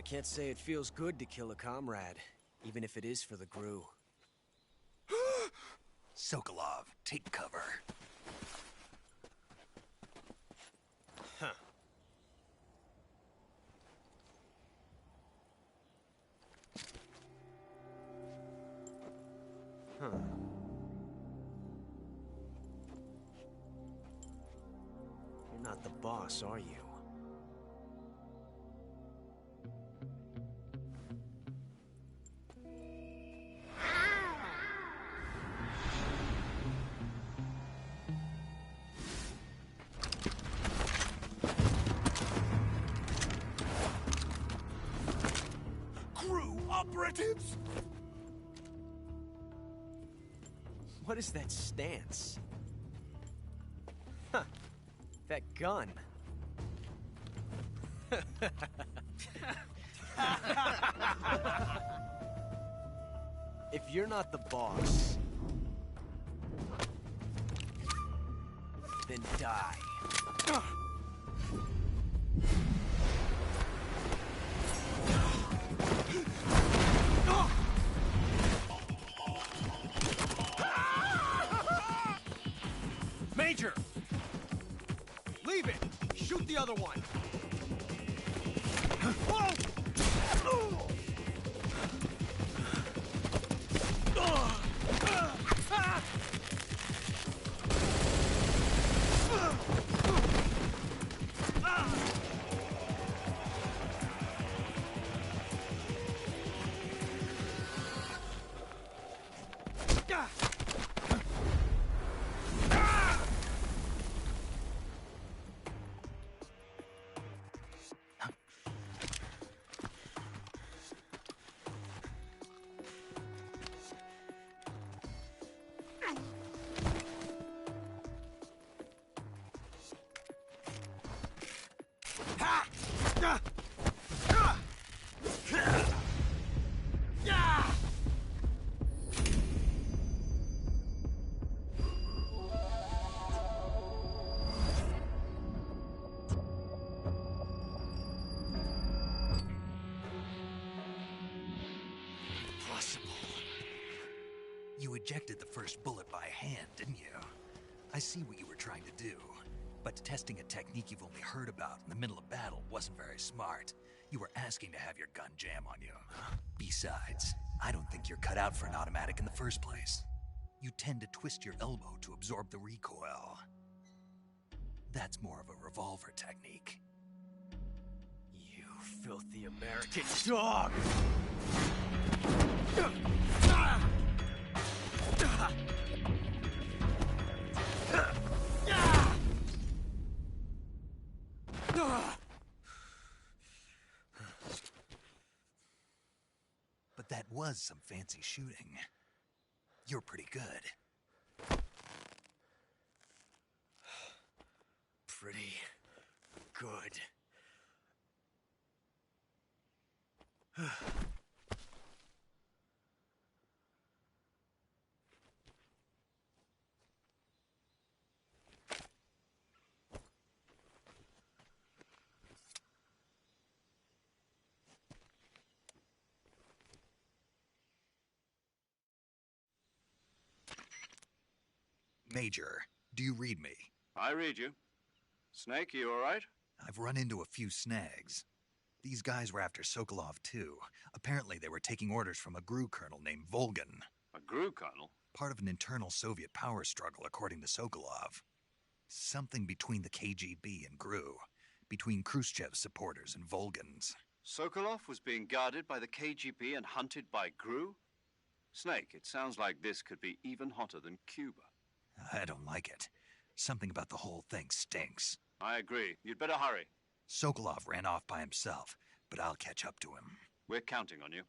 can't say it feels good to kill a comrade, even if it is for the Gru. Sokolov, take cover. Huh. Huh. You're not the boss, are you? Crew operatives! What is that stance? Huh. That gun. If you're not the boss, then die. Major! Leave it! Shoot the other one! Whoa! You ejected the first bullet by hand, didn't you? I see what you were trying to do. But testing a technique you've only heard about in the middle of battle wasn't very smart. You were asking to have your gun jam on you. Besides, I don't think you're cut out for an automatic in the first place. You tend to twist your elbow to absorb the recoil. That's more of a revolver technique. You filthy American dog! But that was some fancy shooting. You're pretty good. Pretty good. Major, do you read me? I read you. Snake, you all right? I've run into a few snags. These guys were after Sokolov, too. Apparently they were taking orders from a GRU colonel named Volgan. A GRU colonel? Part of an internal Soviet power struggle, according to Sokolov. Something between the KGB and GRU. Between Khrushchev's supporters and Volgan's. Sokolov was being guarded by the KGB and hunted by GRU? Snake, it sounds like this could be even hotter than Cuba. I don't like it. Something about the whole thing stinks. I agree. You'd better hurry. Sokolov ran off by himself, but I'll catch up to him. We're counting on you.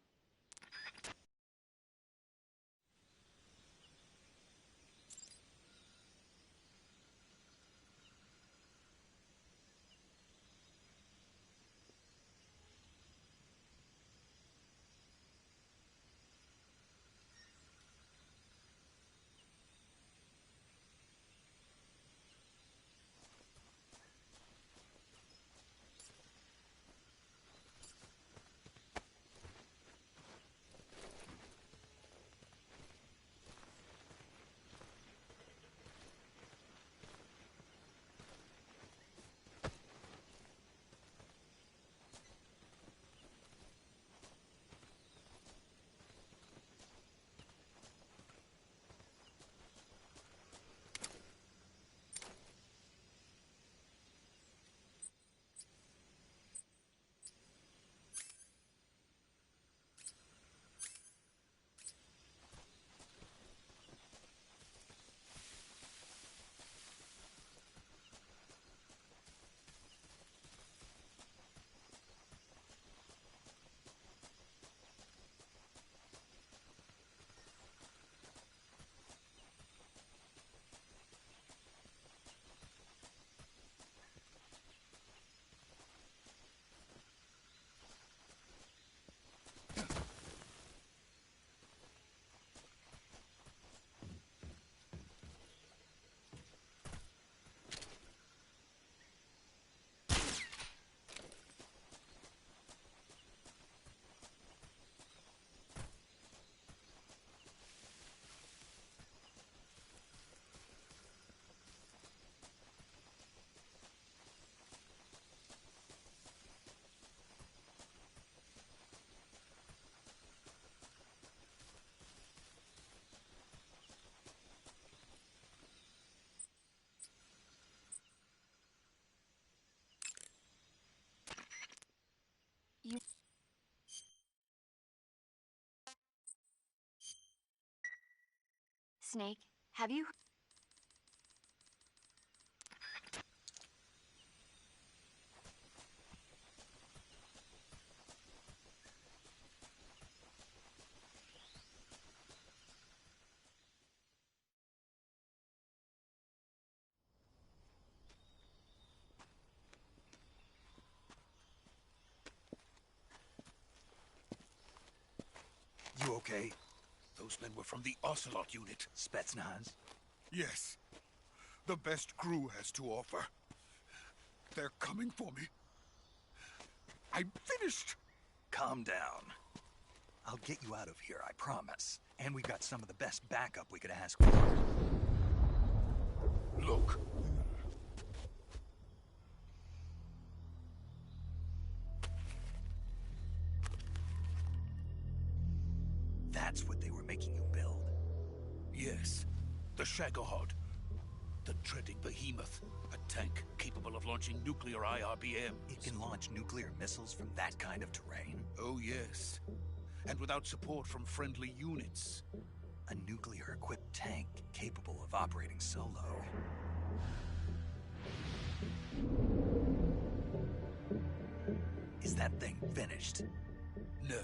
Snake, have you... You okay? Those men were from the Ocelot unit. Spetsnaz? Yes. The best crew has to offer. They're coming for me. I'm finished. Calm down. I'll get you out of here, I promise. And we got some of the best backup we could ask for. Look. That's what they were making you build? Yes. The Shagohod. The treading behemoth. A tank capable of launching nuclear IRBMs. It can launch nuclear missiles from that kind of terrain? Oh, yes. And without support from friendly units. A nuclear-equipped tank capable of operating solo. Is that thing finished? No.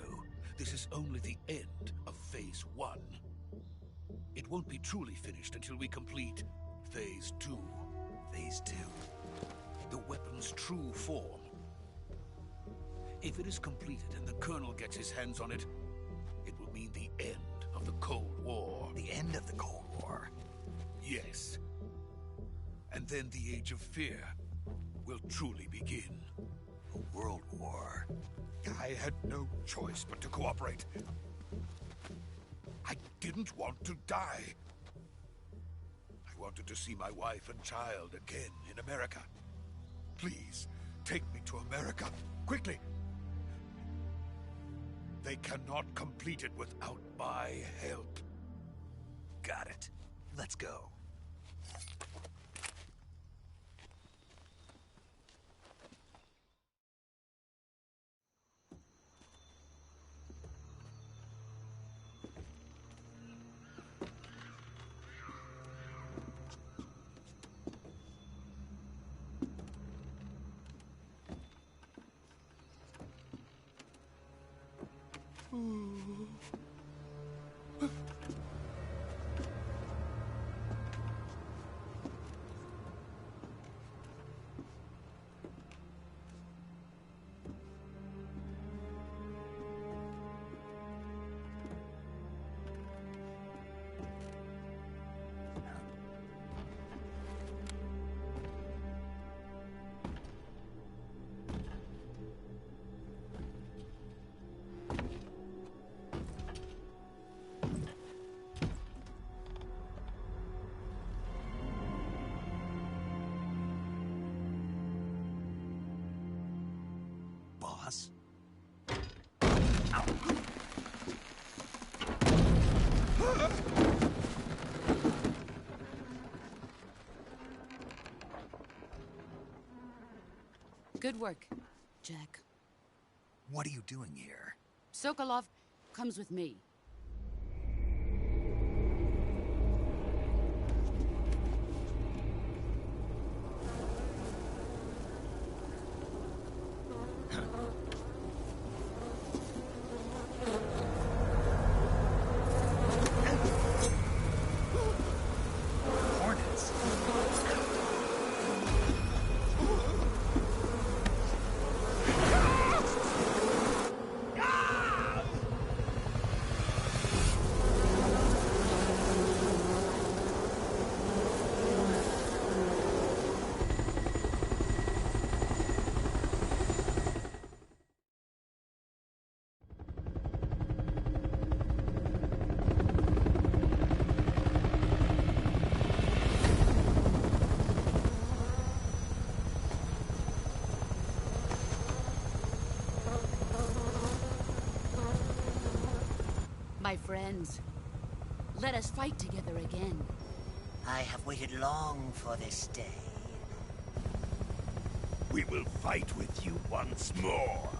This is only the end of Phase 1. It won't be truly finished until we complete Phase 2. Phase 2? The weapon's true form. If it is completed and the Colonel gets his hands on it, it will mean the end of the Cold War. The end of the Cold War? Yes. And then the Age of Fear will truly begin. A world war? I had no choice but to cooperate. I didn't want to die. I wanted to see my wife and child again in America. Please, take me to America, quickly. They cannot complete it without my help. Got it. Let's go. Boss? Ow. Good work, Jack. What are you doing here? Sokolov comes with me. My friends, let us fight together again. I have waited long for this day. We will fight with you once more.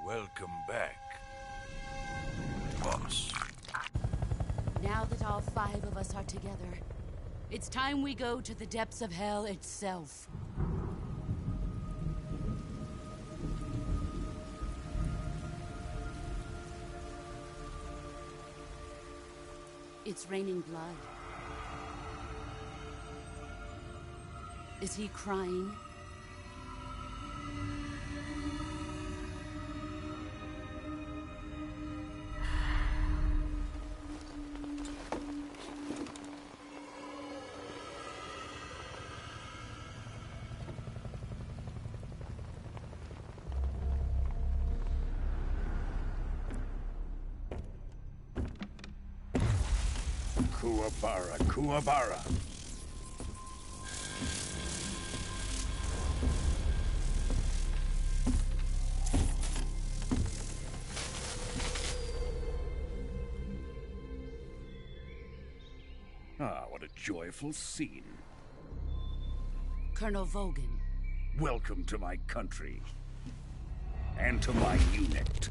Welcome back, boss. that all 5 of us are together. It's time we go to the depths of hell itself. It's raining blood. Is he crying? Kuwabara, Kuwabara. Ah, what a joyful scene. Colonel Vogan. Welcome to my country. And to my unit.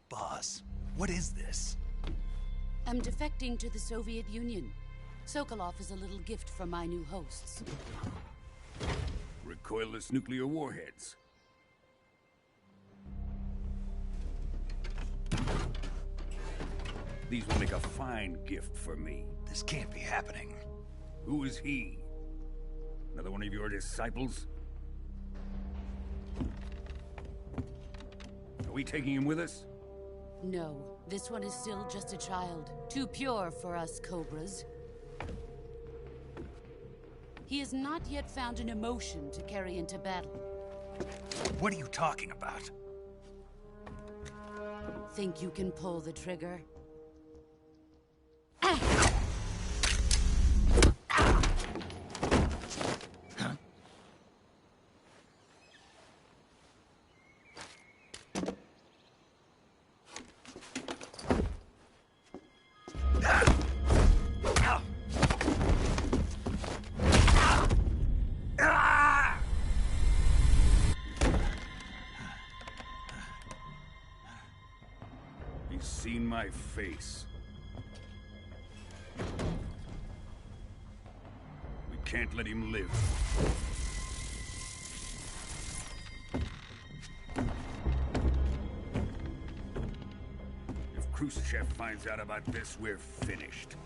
Boss, what is this? I'm defecting to the Soviet Union. Sokolov is a little gift from my new hosts. Recoilless nuclear warheads. These will make a fine gift for me. This can't be happening. Who is he? Another one of your disciples? Are we taking him with us? No, this one is still just a child. Too pure for us Cobras. He has not yet found an emotion to carry into battle. What are you talking about? Think you can pull the trigger? He's seen my face. We can't let him live. If Khrushchev finds out about this, we're finished.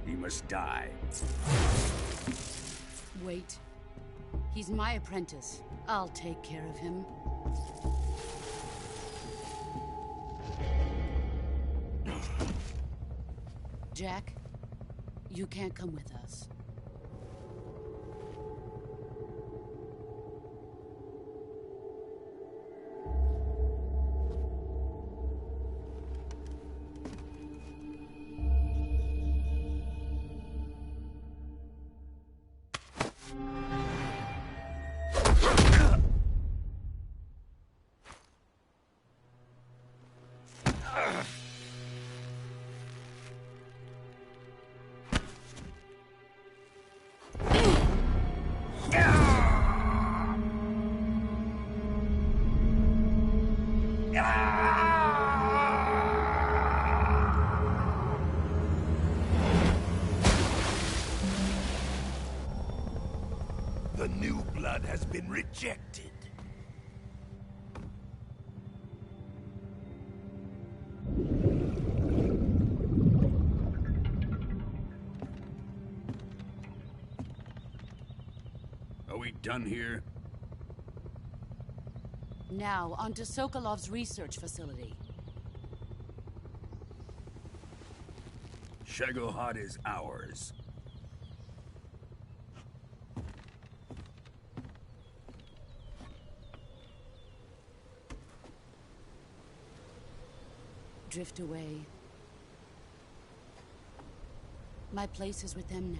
He must die. Wait. He's my apprentice. I'll take care of him. Jack, you can't come with us. The new blood has been rejected. Are we done here? Now, onto Sokolov's research facility. Shagohod is ours. Drift away. My place is with them now.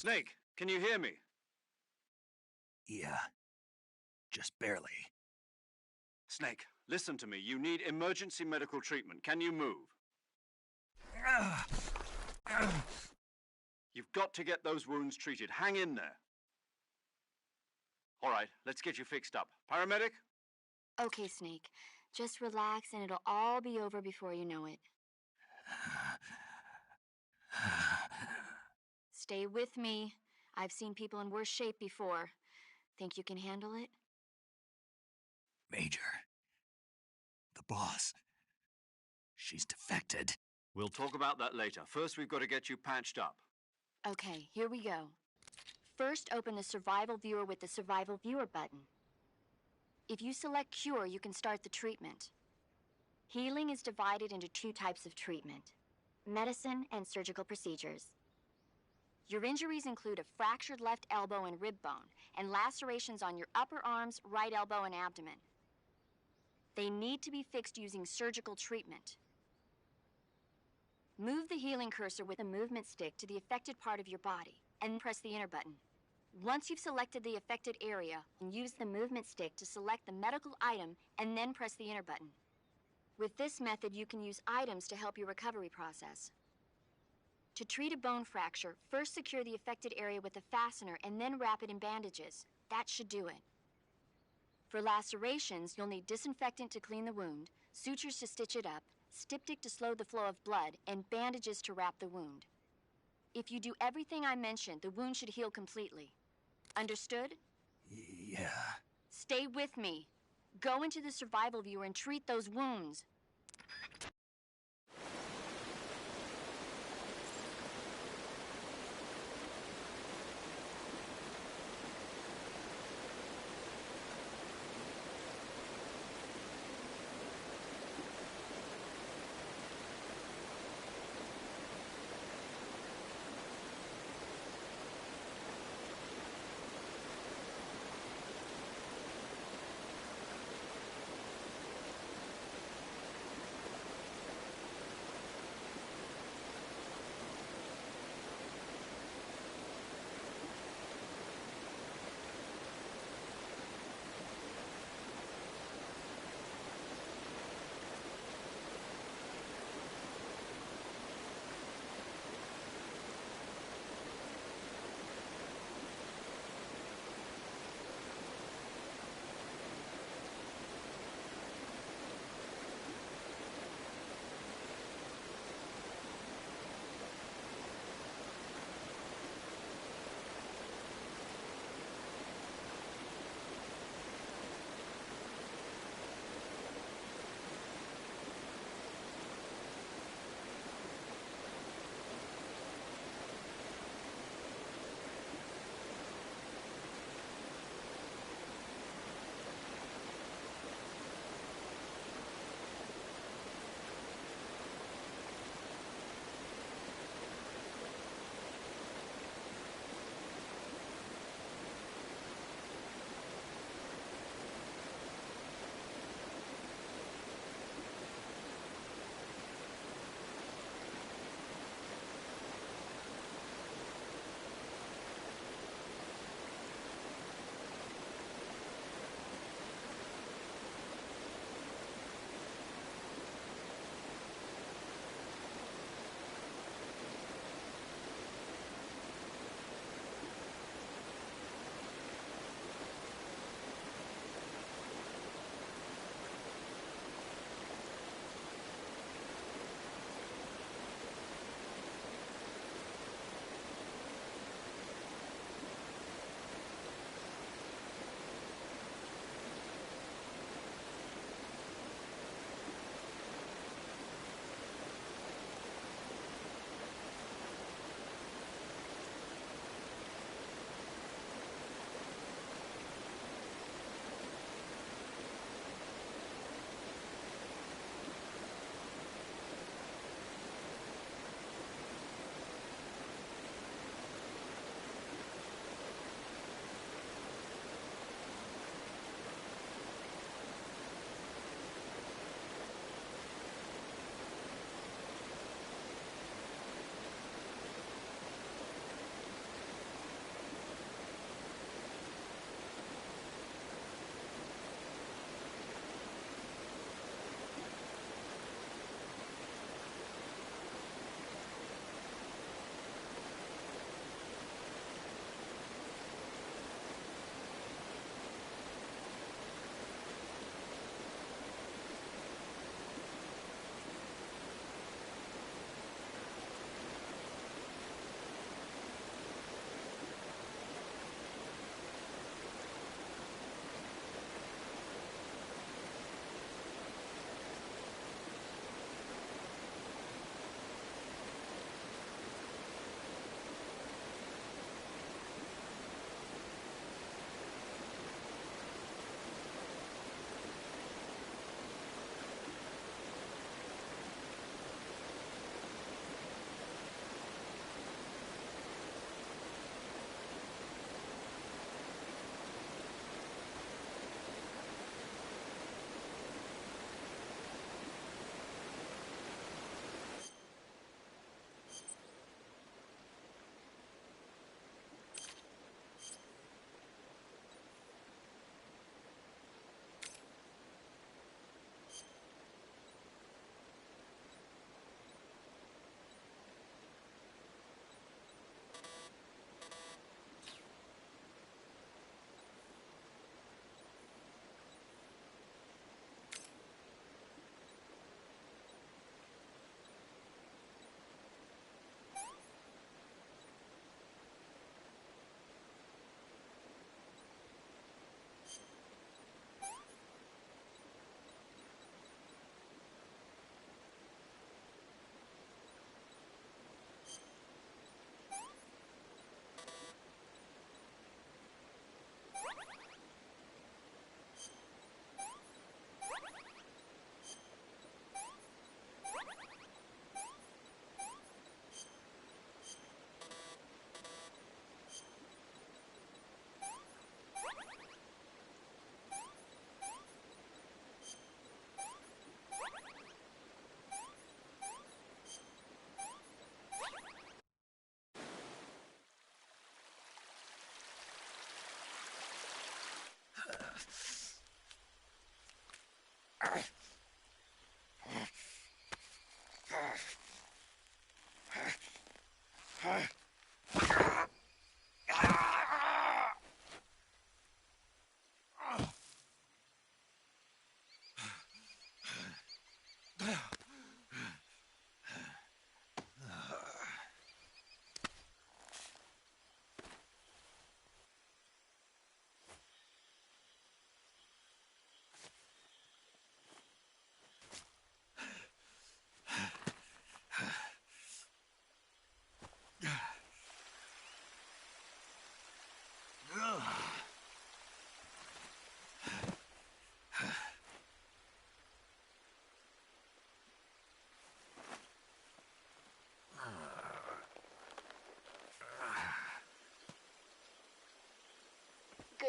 Snake, can you hear me? Yeah. Just barely. Snake, listen to me. You need emergency medical treatment. Can you move? You've got to get those wounds treated. Hang in there. All right, let's get you fixed up. Paramedic? Okay, Snake. Just relax and it'll all be over before you know it. Stay with me. I've seen people in worse shape before. Think you can handle it? Major. The boss. She's defected. We'll talk about that later. First, we've got to get you patched up. Okay, here we go. First, open the Survival Viewer with the Survival Viewer button. If you select Cure, you can start the treatment. Healing is divided into 2 types of treatment: medicine and surgical procedures. Your injuries include a fractured left elbow and rib bone, and lacerations on your upper arms, right elbow, and abdomen. They need to be fixed using surgical treatment. Move the healing cursor with a movement stick to the affected part of your body, and press the enter button. Once you've selected the affected area, use the movement stick to select the medical item, and then press the enter button. With this method, you can use items to help your recovery process. To treat a bone fracture, first secure the affected area with a fastener and then wrap it in bandages. That should do it. For lacerations, you'll need disinfectant to clean the wound, sutures to stitch it up, styptic to slow the flow of blood, and bandages to wrap the wound. If you do everything I mentioned, the wound should heal completely. Understood? Yeah. Stay with me. Go into the Survival Viewer and treat those wounds.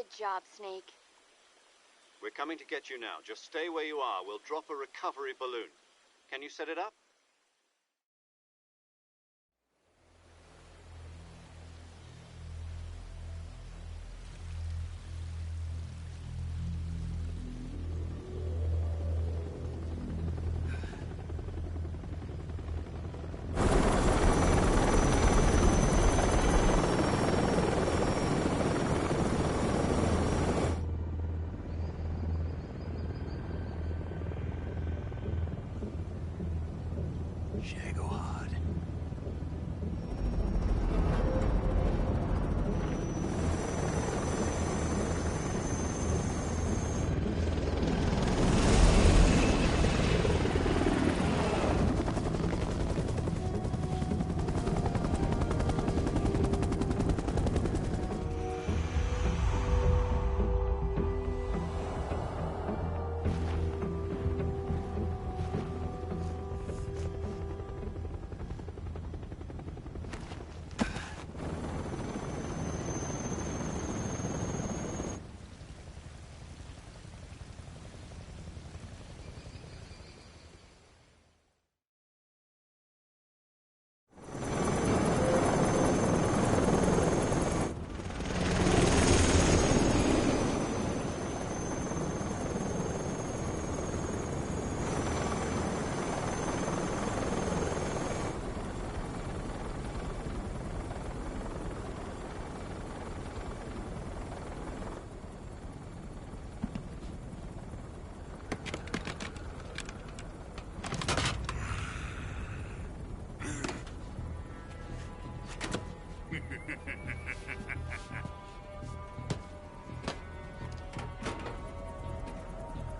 Good job, Snake. We're coming to get you now. Just stay where you are. We'll drop a recovery balloon. Can you set it up?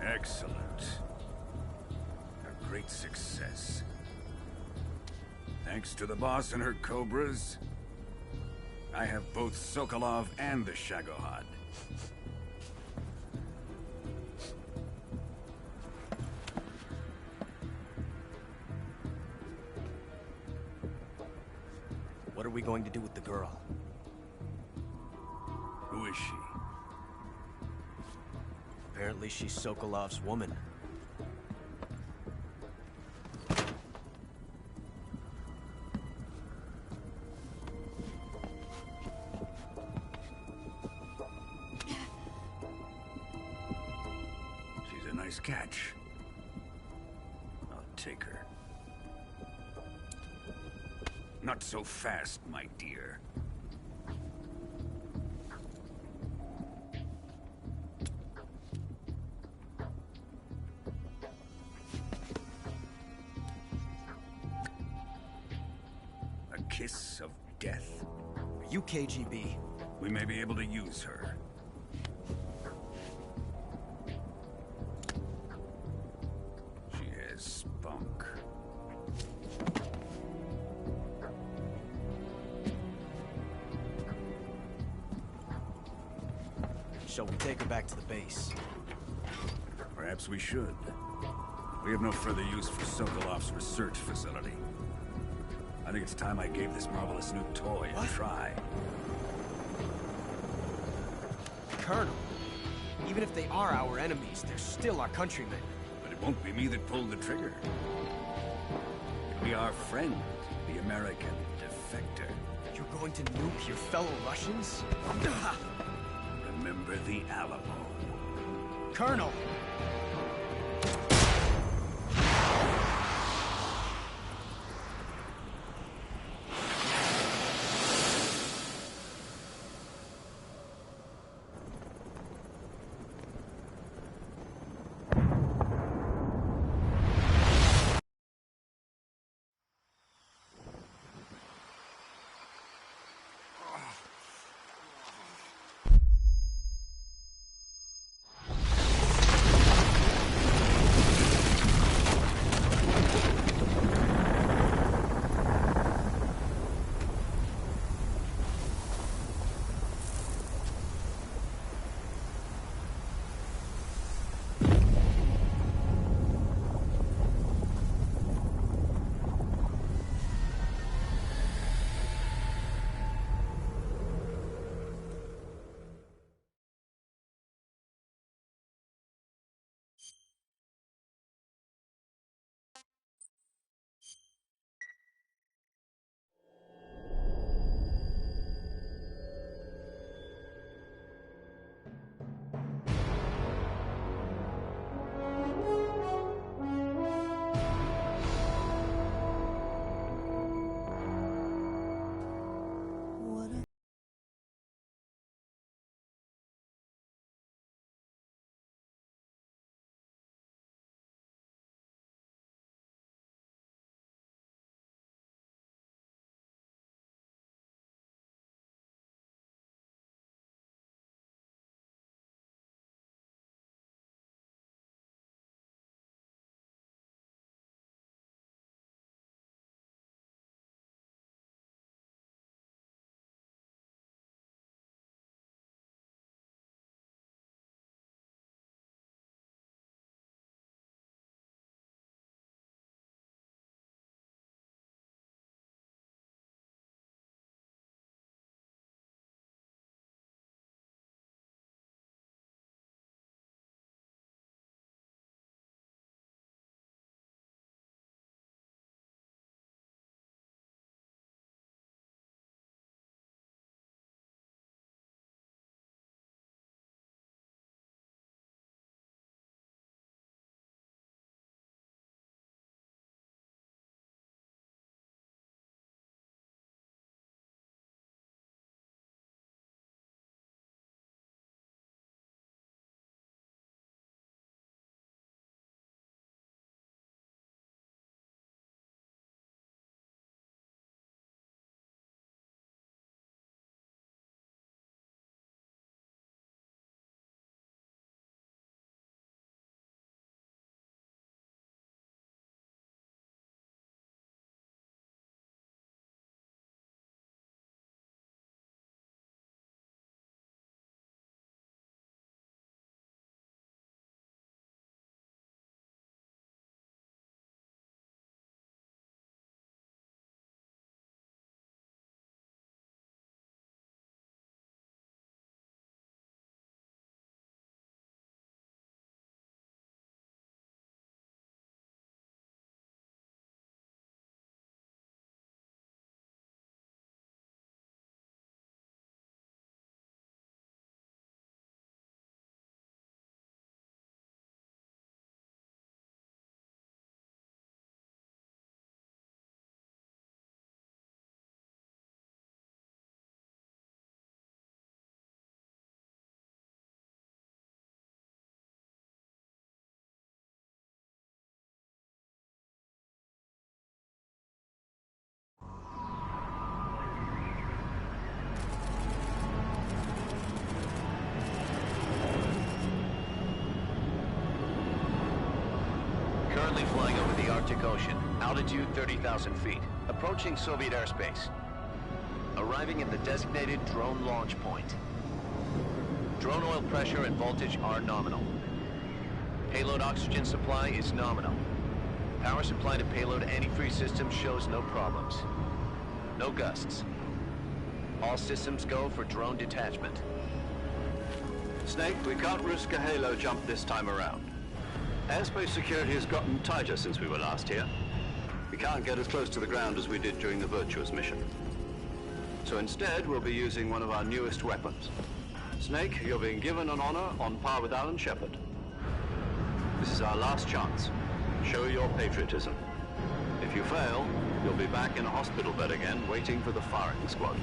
Excellent. A great success. Thanks to the boss and her cobras, I have both Sokolov and the Shagohod. What are we going to do with the girl? Who is she? Apparently she's Sokolov's woman. She's a nice catch. I'll take her. Not so fast, my dear. A kiss of death? Are you KGB? We may be able to use her. She has spunk. Shall we take her back to the base? Perhaps we should. We have no further use for Sokolov's research facility. I think it's time I gave this marvelous new toy a try. Colonel, even if they are our enemies, they're still our countrymen. But it won't be me that pulled the trigger. It'll be our friend, the American defector. You're going to nuke your fellow Russians? Remember the Alamo. Colonel! Arctic Ocean. Altitude 30,000 feet. Approaching Soviet airspace. Arriving at the designated drone launch point. Drone oil pressure and voltage are nominal. Payload oxygen supply is nominal. Power supply to payload antifreeze system shows no problems. No gusts. All systems go for drone detachment. Snake, we can't risk a halo jump this time around. Airspace security has gotten tighter since we were last here. We can't get as close to the ground as we did during the Virtuous mission. So instead, we'll be using one of our newest weapons. Snake, you're being given an honor on par with Alan Shepard. This is our last chance. Show your patriotism. If you fail, you'll be back in a hospital bed again, waiting for the firing squad.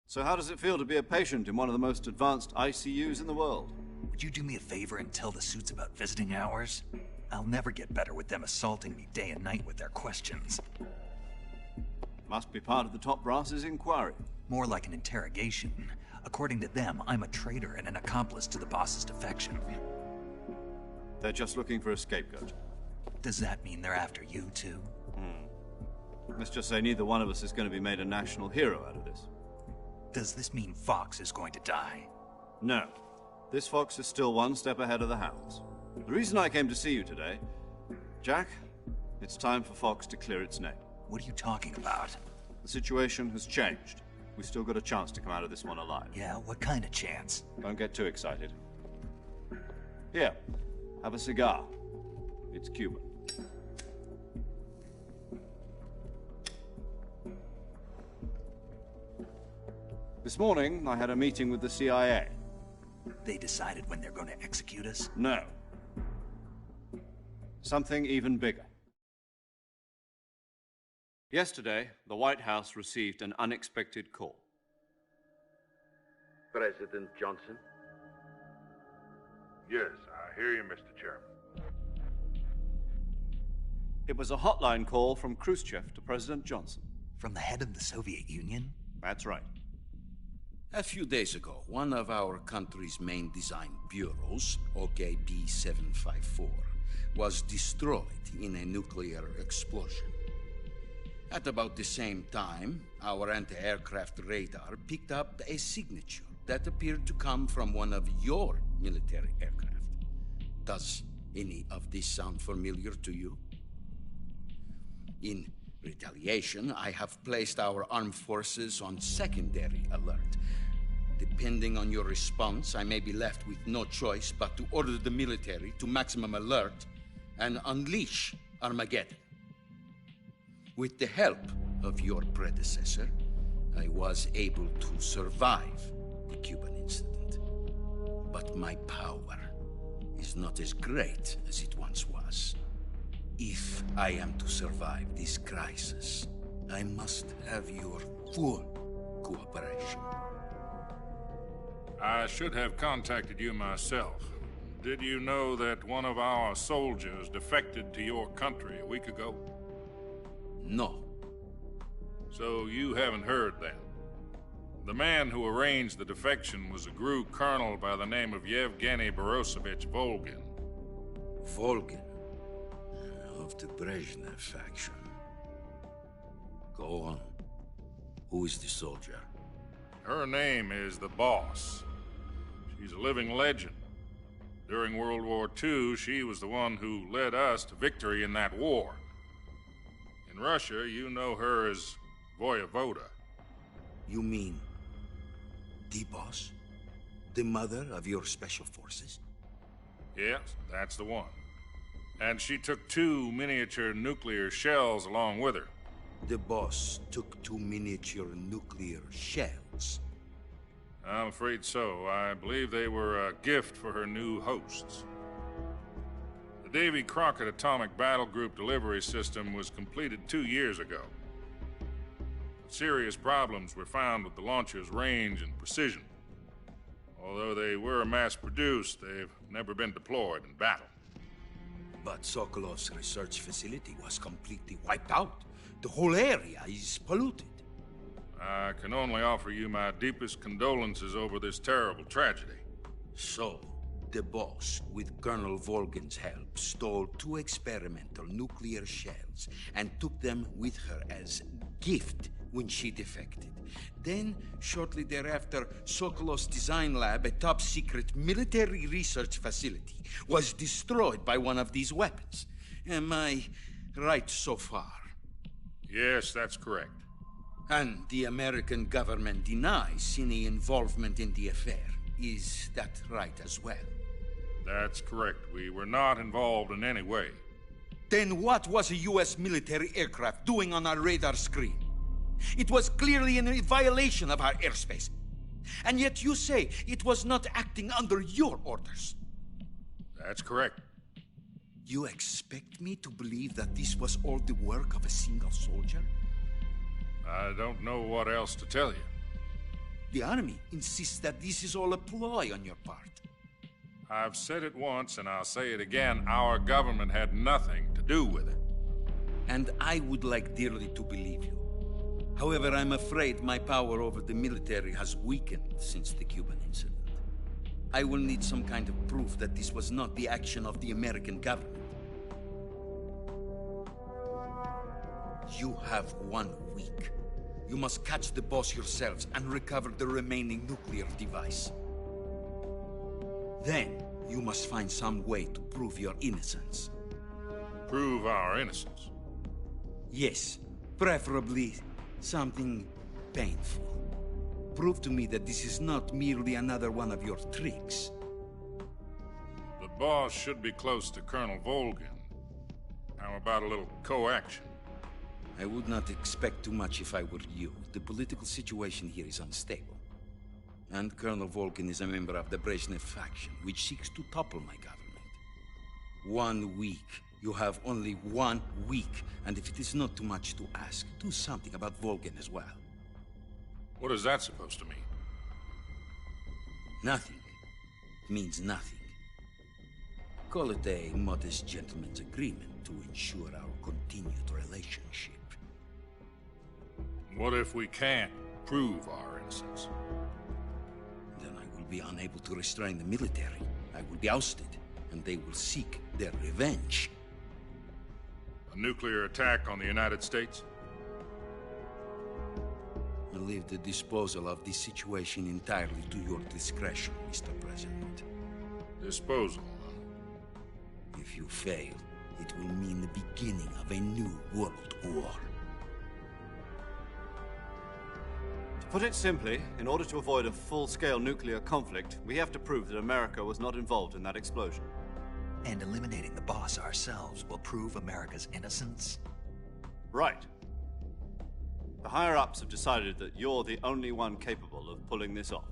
So how does it feel to be a patient in one of the most advanced ICUs in the world? Would you do me a favor and tell the suits about visiting hours? I'll never get better with them assaulting me day and night with their questions. Must be part of the top brass's inquiry. More like an interrogation. According to them, I'm a traitor and an accomplice to the boss's defection. They're just looking for a scapegoat. Does that mean they're after you, too? Let's just say neither one of us is going to be made a national hero out of this. Does this mean Fox is going to die? No. This Fox is still one step ahead of the Hounds. The reason I came to see you today... Jack, it's time for Fox to clear its name. What are you talking about? The situation has changed. We've still got a chance to come out of this one alive. Yeah, what kind of chance? Don't get too excited. Here, have a cigar. It's Cuban. This morning, I had a meeting with the CIA. They decided when they're going to execute us? No. Something even bigger. Yesterday, the White House received an unexpected call. President Johnson? Yes, I hear you, Mr. Chairman. It was a hotline call from Khrushchev to President Johnson. From the head of the Soviet Union? That's right. A few days ago, one of our country's main design bureaus, OKB 754, was destroyed in a nuclear explosion. At about the same time, our anti-aircraft radar picked up a signature that appeared to come from one of your military aircraft. Does any of this sound familiar to you? In retaliation, I have placed our armed forces on secondary alert. Depending on your response, I may be left with no choice but to order the military to maximum alert and unleash Armageddon. With the help of your predecessor, I was able to survive the Cuban incident. But my power is not as great as it once was. If I am to survive this crisis, I must have your full cooperation. I should have contacted you myself. Did you know that one of our soldiers defected to your country a week ago? No. So you haven't heard then. The man who arranged the defection was a GRU colonel by the name of Yevgeny Borisovich Volgin. Volgin? Of the Brezhnev faction. Go on. Who is the soldier? Her name is the Boss. She's a living legend. During World War II, she was the one who led us to victory in that war. In Russia, you know her as Voyevoda. You mean the Boss? The mother of your special forces? Yes, that's the one. And she took 2 miniature nuclear shells along with her. The Boss took 2 miniature nuclear shells? I'm afraid so. I believe they were a gift for her new hosts. The Davy Crockett Atomic Battle Group delivery system was completed 2 years ago. Serious problems were found with the launcher's range and precision. Although they were mass-produced, they've never been deployed in battle. But Sokolov's research facility was completely wiped out. The whole area is polluted. I can only offer you my deepest condolences over this terrible tragedy. So, the boss, with Colonel Volgin's help, stole 2 experimental nuclear shells and took them with her as gift when she defected. Then, shortly thereafter, Sokolov's design lab, a top-secret military research facility, was destroyed by one of these weapons. Am I right so far? Yes, that's correct. And the American government denies any involvement in the affair. Is that right as well? That's correct. We were not involved in any way. Then what was a U.S. military aircraft doing on our radar screen? It was clearly in violation of our airspace. And yet you say it was not acting under your orders. That's correct. You expect me to believe that this was all the work of a single soldier? I don't know what else to tell you. The Army insists that this is all a ploy on your part. I've said it once, and I'll say it again. Our government had nothing to do with it. And I would like dearly to believe you. However, I'm afraid my power over the military has weakened since the Cuban incident. I will need some kind of proof that this was not the action of the American government. You have 1 week. You must catch the boss yourselves and recover the remaining nuclear device. Then, you must find some way to prove your innocence. Prove our innocence? Yes, preferably something painful. Prove to me that this is not merely another one of your tricks. The boss should be close to Colonel Volgin. How about a little co-action? I would not expect too much if I were you. The political situation here is unstable. And Colonel Volgin is a member of the Brezhnev faction, which seeks to topple my government. 1 week. You have only 1 week. And if it is not too much to ask, do something about Volgin as well. What is that supposed to mean? Nothing. It means nothing. Call it a modest gentleman's agreement to ensure our continued relationship. What if we can't prove our innocence? Then I will be unable to restrain the military. I will be ousted, and they will seek their revenge. A nuclear attack on the United States? I leave the disposal of this situation entirely to your discretion, Mr. President. Disposal? If you fail, it will mean the beginning of a new world war. To put it simply, in order to avoid a full-scale nuclear conflict, we have to prove that America was not involved in that explosion. And eliminating the boss ourselves will prove America's innocence? Right. The higher-ups have decided that you're the only one capable of pulling this off.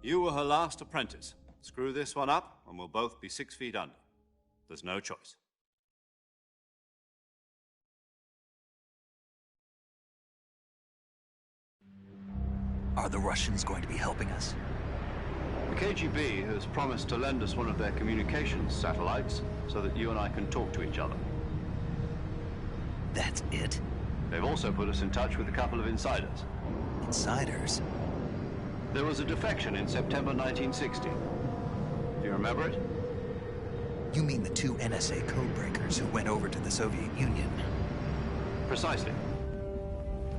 You were her last apprentice. Screw this one up, and we'll both be 6 feet under. There's no choice. Are the Russians going to be helping us? The KGB has promised to lend us one of their communications satellites so that you and I can talk to each other. That's it? They've also put us in touch with a couple of insiders. Insiders? There was a defection in September 1960. Do you remember it? You mean the 2 NSA codebreakers who went over to the Soviet Union? Precisely.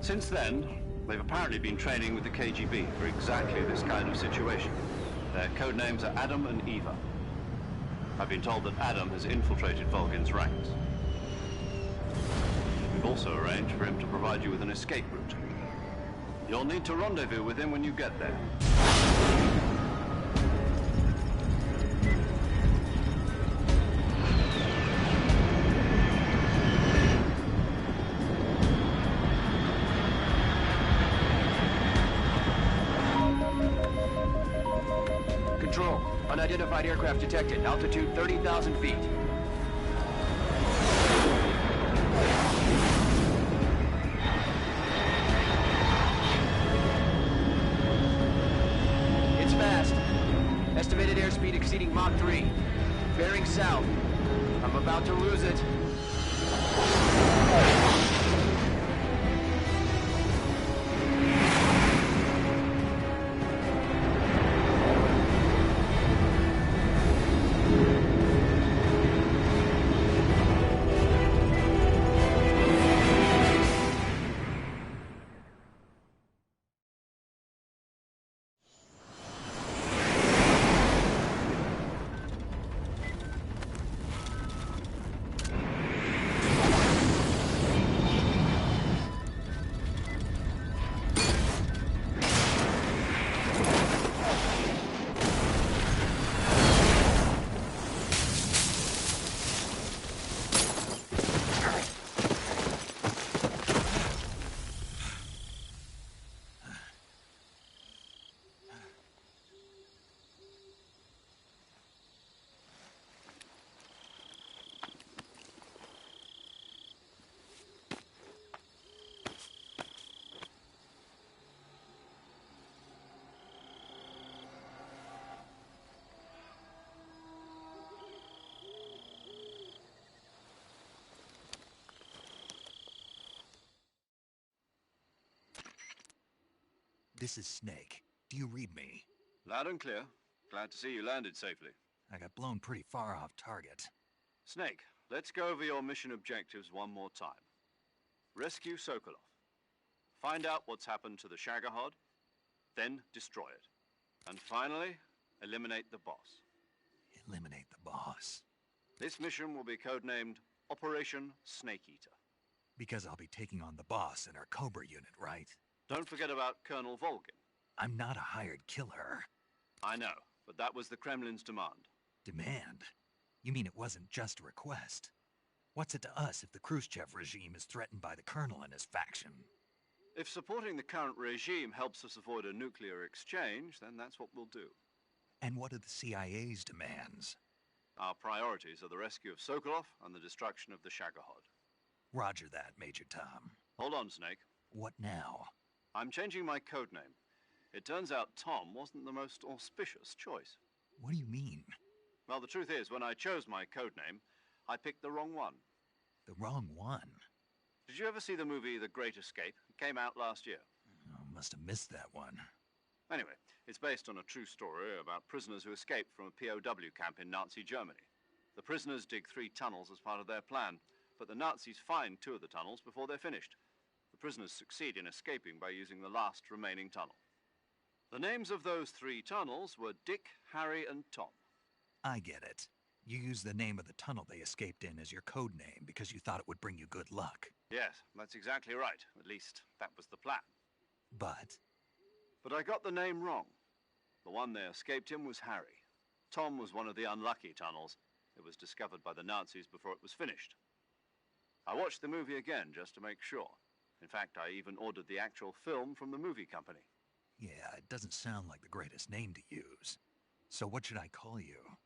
Since then, they've apparently been training with the KGB for exactly this kind of situation. Their code names are Adam and Eva. I've been told that Adam has infiltrated Volgin's ranks. We've also arranged for him to provide you with an escape route. You'll need to rendezvous with him when you get there. Control. Unidentified aircraft detected. Altitude 30,000 feet. It's fast. Estimated airspeed exceeding Mach 3. Bearing south. I'm about to lose it. This is Snake. Do you read me? Loud and clear. Glad to see you landed safely. I got blown pretty far off target. Snake, let's go over your mission objectives one more time. Rescue Sokolov. Find out what's happened to the Shagohod, then destroy it. And finally, eliminate the boss. Eliminate the boss. This mission will be codenamed Operation Snake Eater. Because I'll be taking on the boss in our Cobra unit, right? Don't forget about Colonel Volgin. I'm not a hired killer. I know, but that was the Kremlin's demand. Demand? You mean it wasn't just a request? What's it to us if the Khrushchev regime is threatened by the Colonel and his faction? If supporting the current regime helps us avoid a nuclear exchange, then that's what we'll do. And what are the CIA's demands? Our priorities are the rescue of Sokolov and the destruction of the Shagohod. Roger that, Major Tom. Hold on, Snake. What now? I'm changing my codename. It turns out Tom wasn't the most auspicious choice. What do you mean? Well, the truth is, when I chose my codename, I picked the wrong one. The wrong one? Did you ever see the movie The Great Escape? It came out last year. Oh, must have missed that one. Anyway, it's based on a true story about prisoners who escaped from a POW camp in Nazi Germany. The prisoners dig 3 tunnels as part of their plan, but the Nazis find 2 of the tunnels before they're finished. The prisoners succeed in escaping by using the last remaining tunnel. The names of those 3 tunnels were Dick, Harry, and Tom. I get it. You used the name of the tunnel they escaped in as your code name because you thought it would bring you good luck. Yes, that's exactly right. At least, that was the plan. But I got the name wrong. The one they escaped in was Harry. Tom was one of the unlucky tunnels. It was discovered by the Nazis before it was finished. I watched the movie again just to make sure. In fact, I even ordered the actual film from the movie company. yeah, it doesn't sound like the greatest name to use. So what should I call you?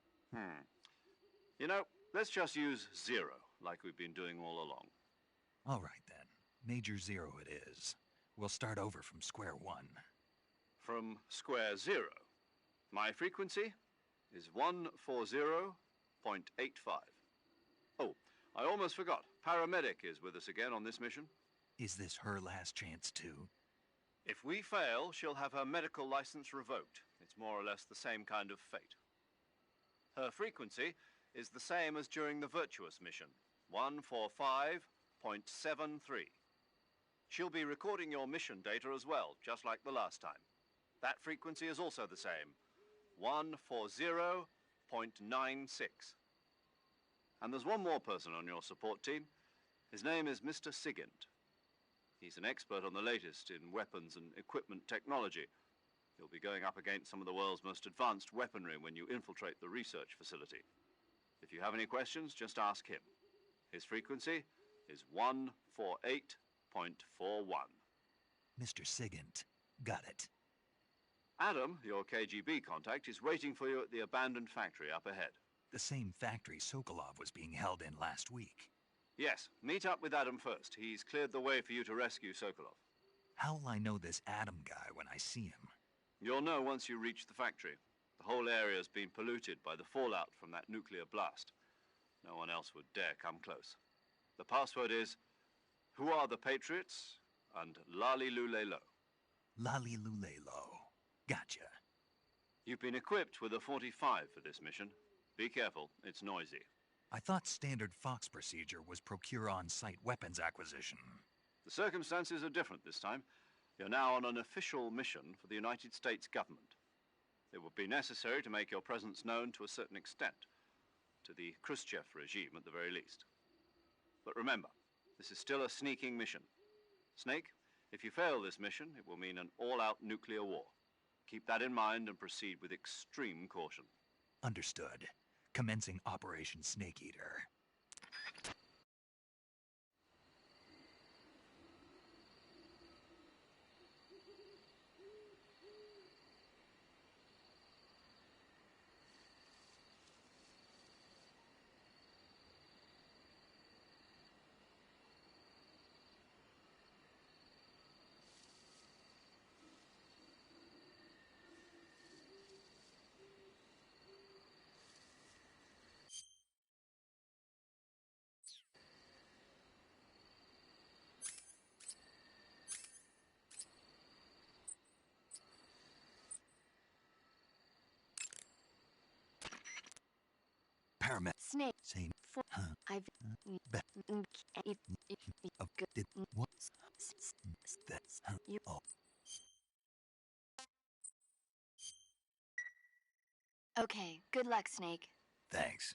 You know, let's just use Zero, like we've been doing all along. All right, then. Major Zero it is. We'll start over from square one. From square 0. My frequency is 140.85. Oh, I almost forgot. Paramedic is with us again on this mission. Is this her last chance, too? If we fail, she'll have her medical license revoked. It's more or less the same kind of fate. Her frequency is the same as during the Virtuous mission, 145.73. She'll be recording your mission data as well, just like the last time. That frequency is also the same, 140.96. And there's one more person on your support team. His name is Mr. Sigint. He's an expert on the latest in weapons and equipment technology. You'll be going up against some of the world's most advanced weaponry when you infiltrate the research facility. If you have any questions, just ask him. His frequency is 148.41. Mr. Sigint. Got it. Adam, your KGB contact, is waiting for you at the abandoned factory up ahead. The same factory Sokolov was being held in last week. Yes, meet up with Adam first. He's cleared the way for you to rescue Sokolov. How will I know this Adam guy when I see him? You'll know once you reach the factory. The whole area's been polluted by the fallout from that nuclear blast. No one else would dare come close. The password is, "Who are the Patriots?" and Lali Lule Lo. Lali Lule Lo. Gotcha. You've been equipped with a 45 for this mission. Be careful, it's noisy. I thought standard Fox procedure was procure on-site weapons acquisition. The circumstances are different this time. You're now on an official mission for the United States government. It would be necessary to make your presence known to a certain extent, to the Khrushchev regime at the very least. But remember, this is still a sneaking mission. Snake, if you fail this mission, it will mean an all-out nuclear war. Keep that in mind and proceed with extreme caution. Understood. Commencing Operation Snake Eater. Snake. Same. For I've Did what? That's you. Oh. Okay, good luck, Snake. Thanks.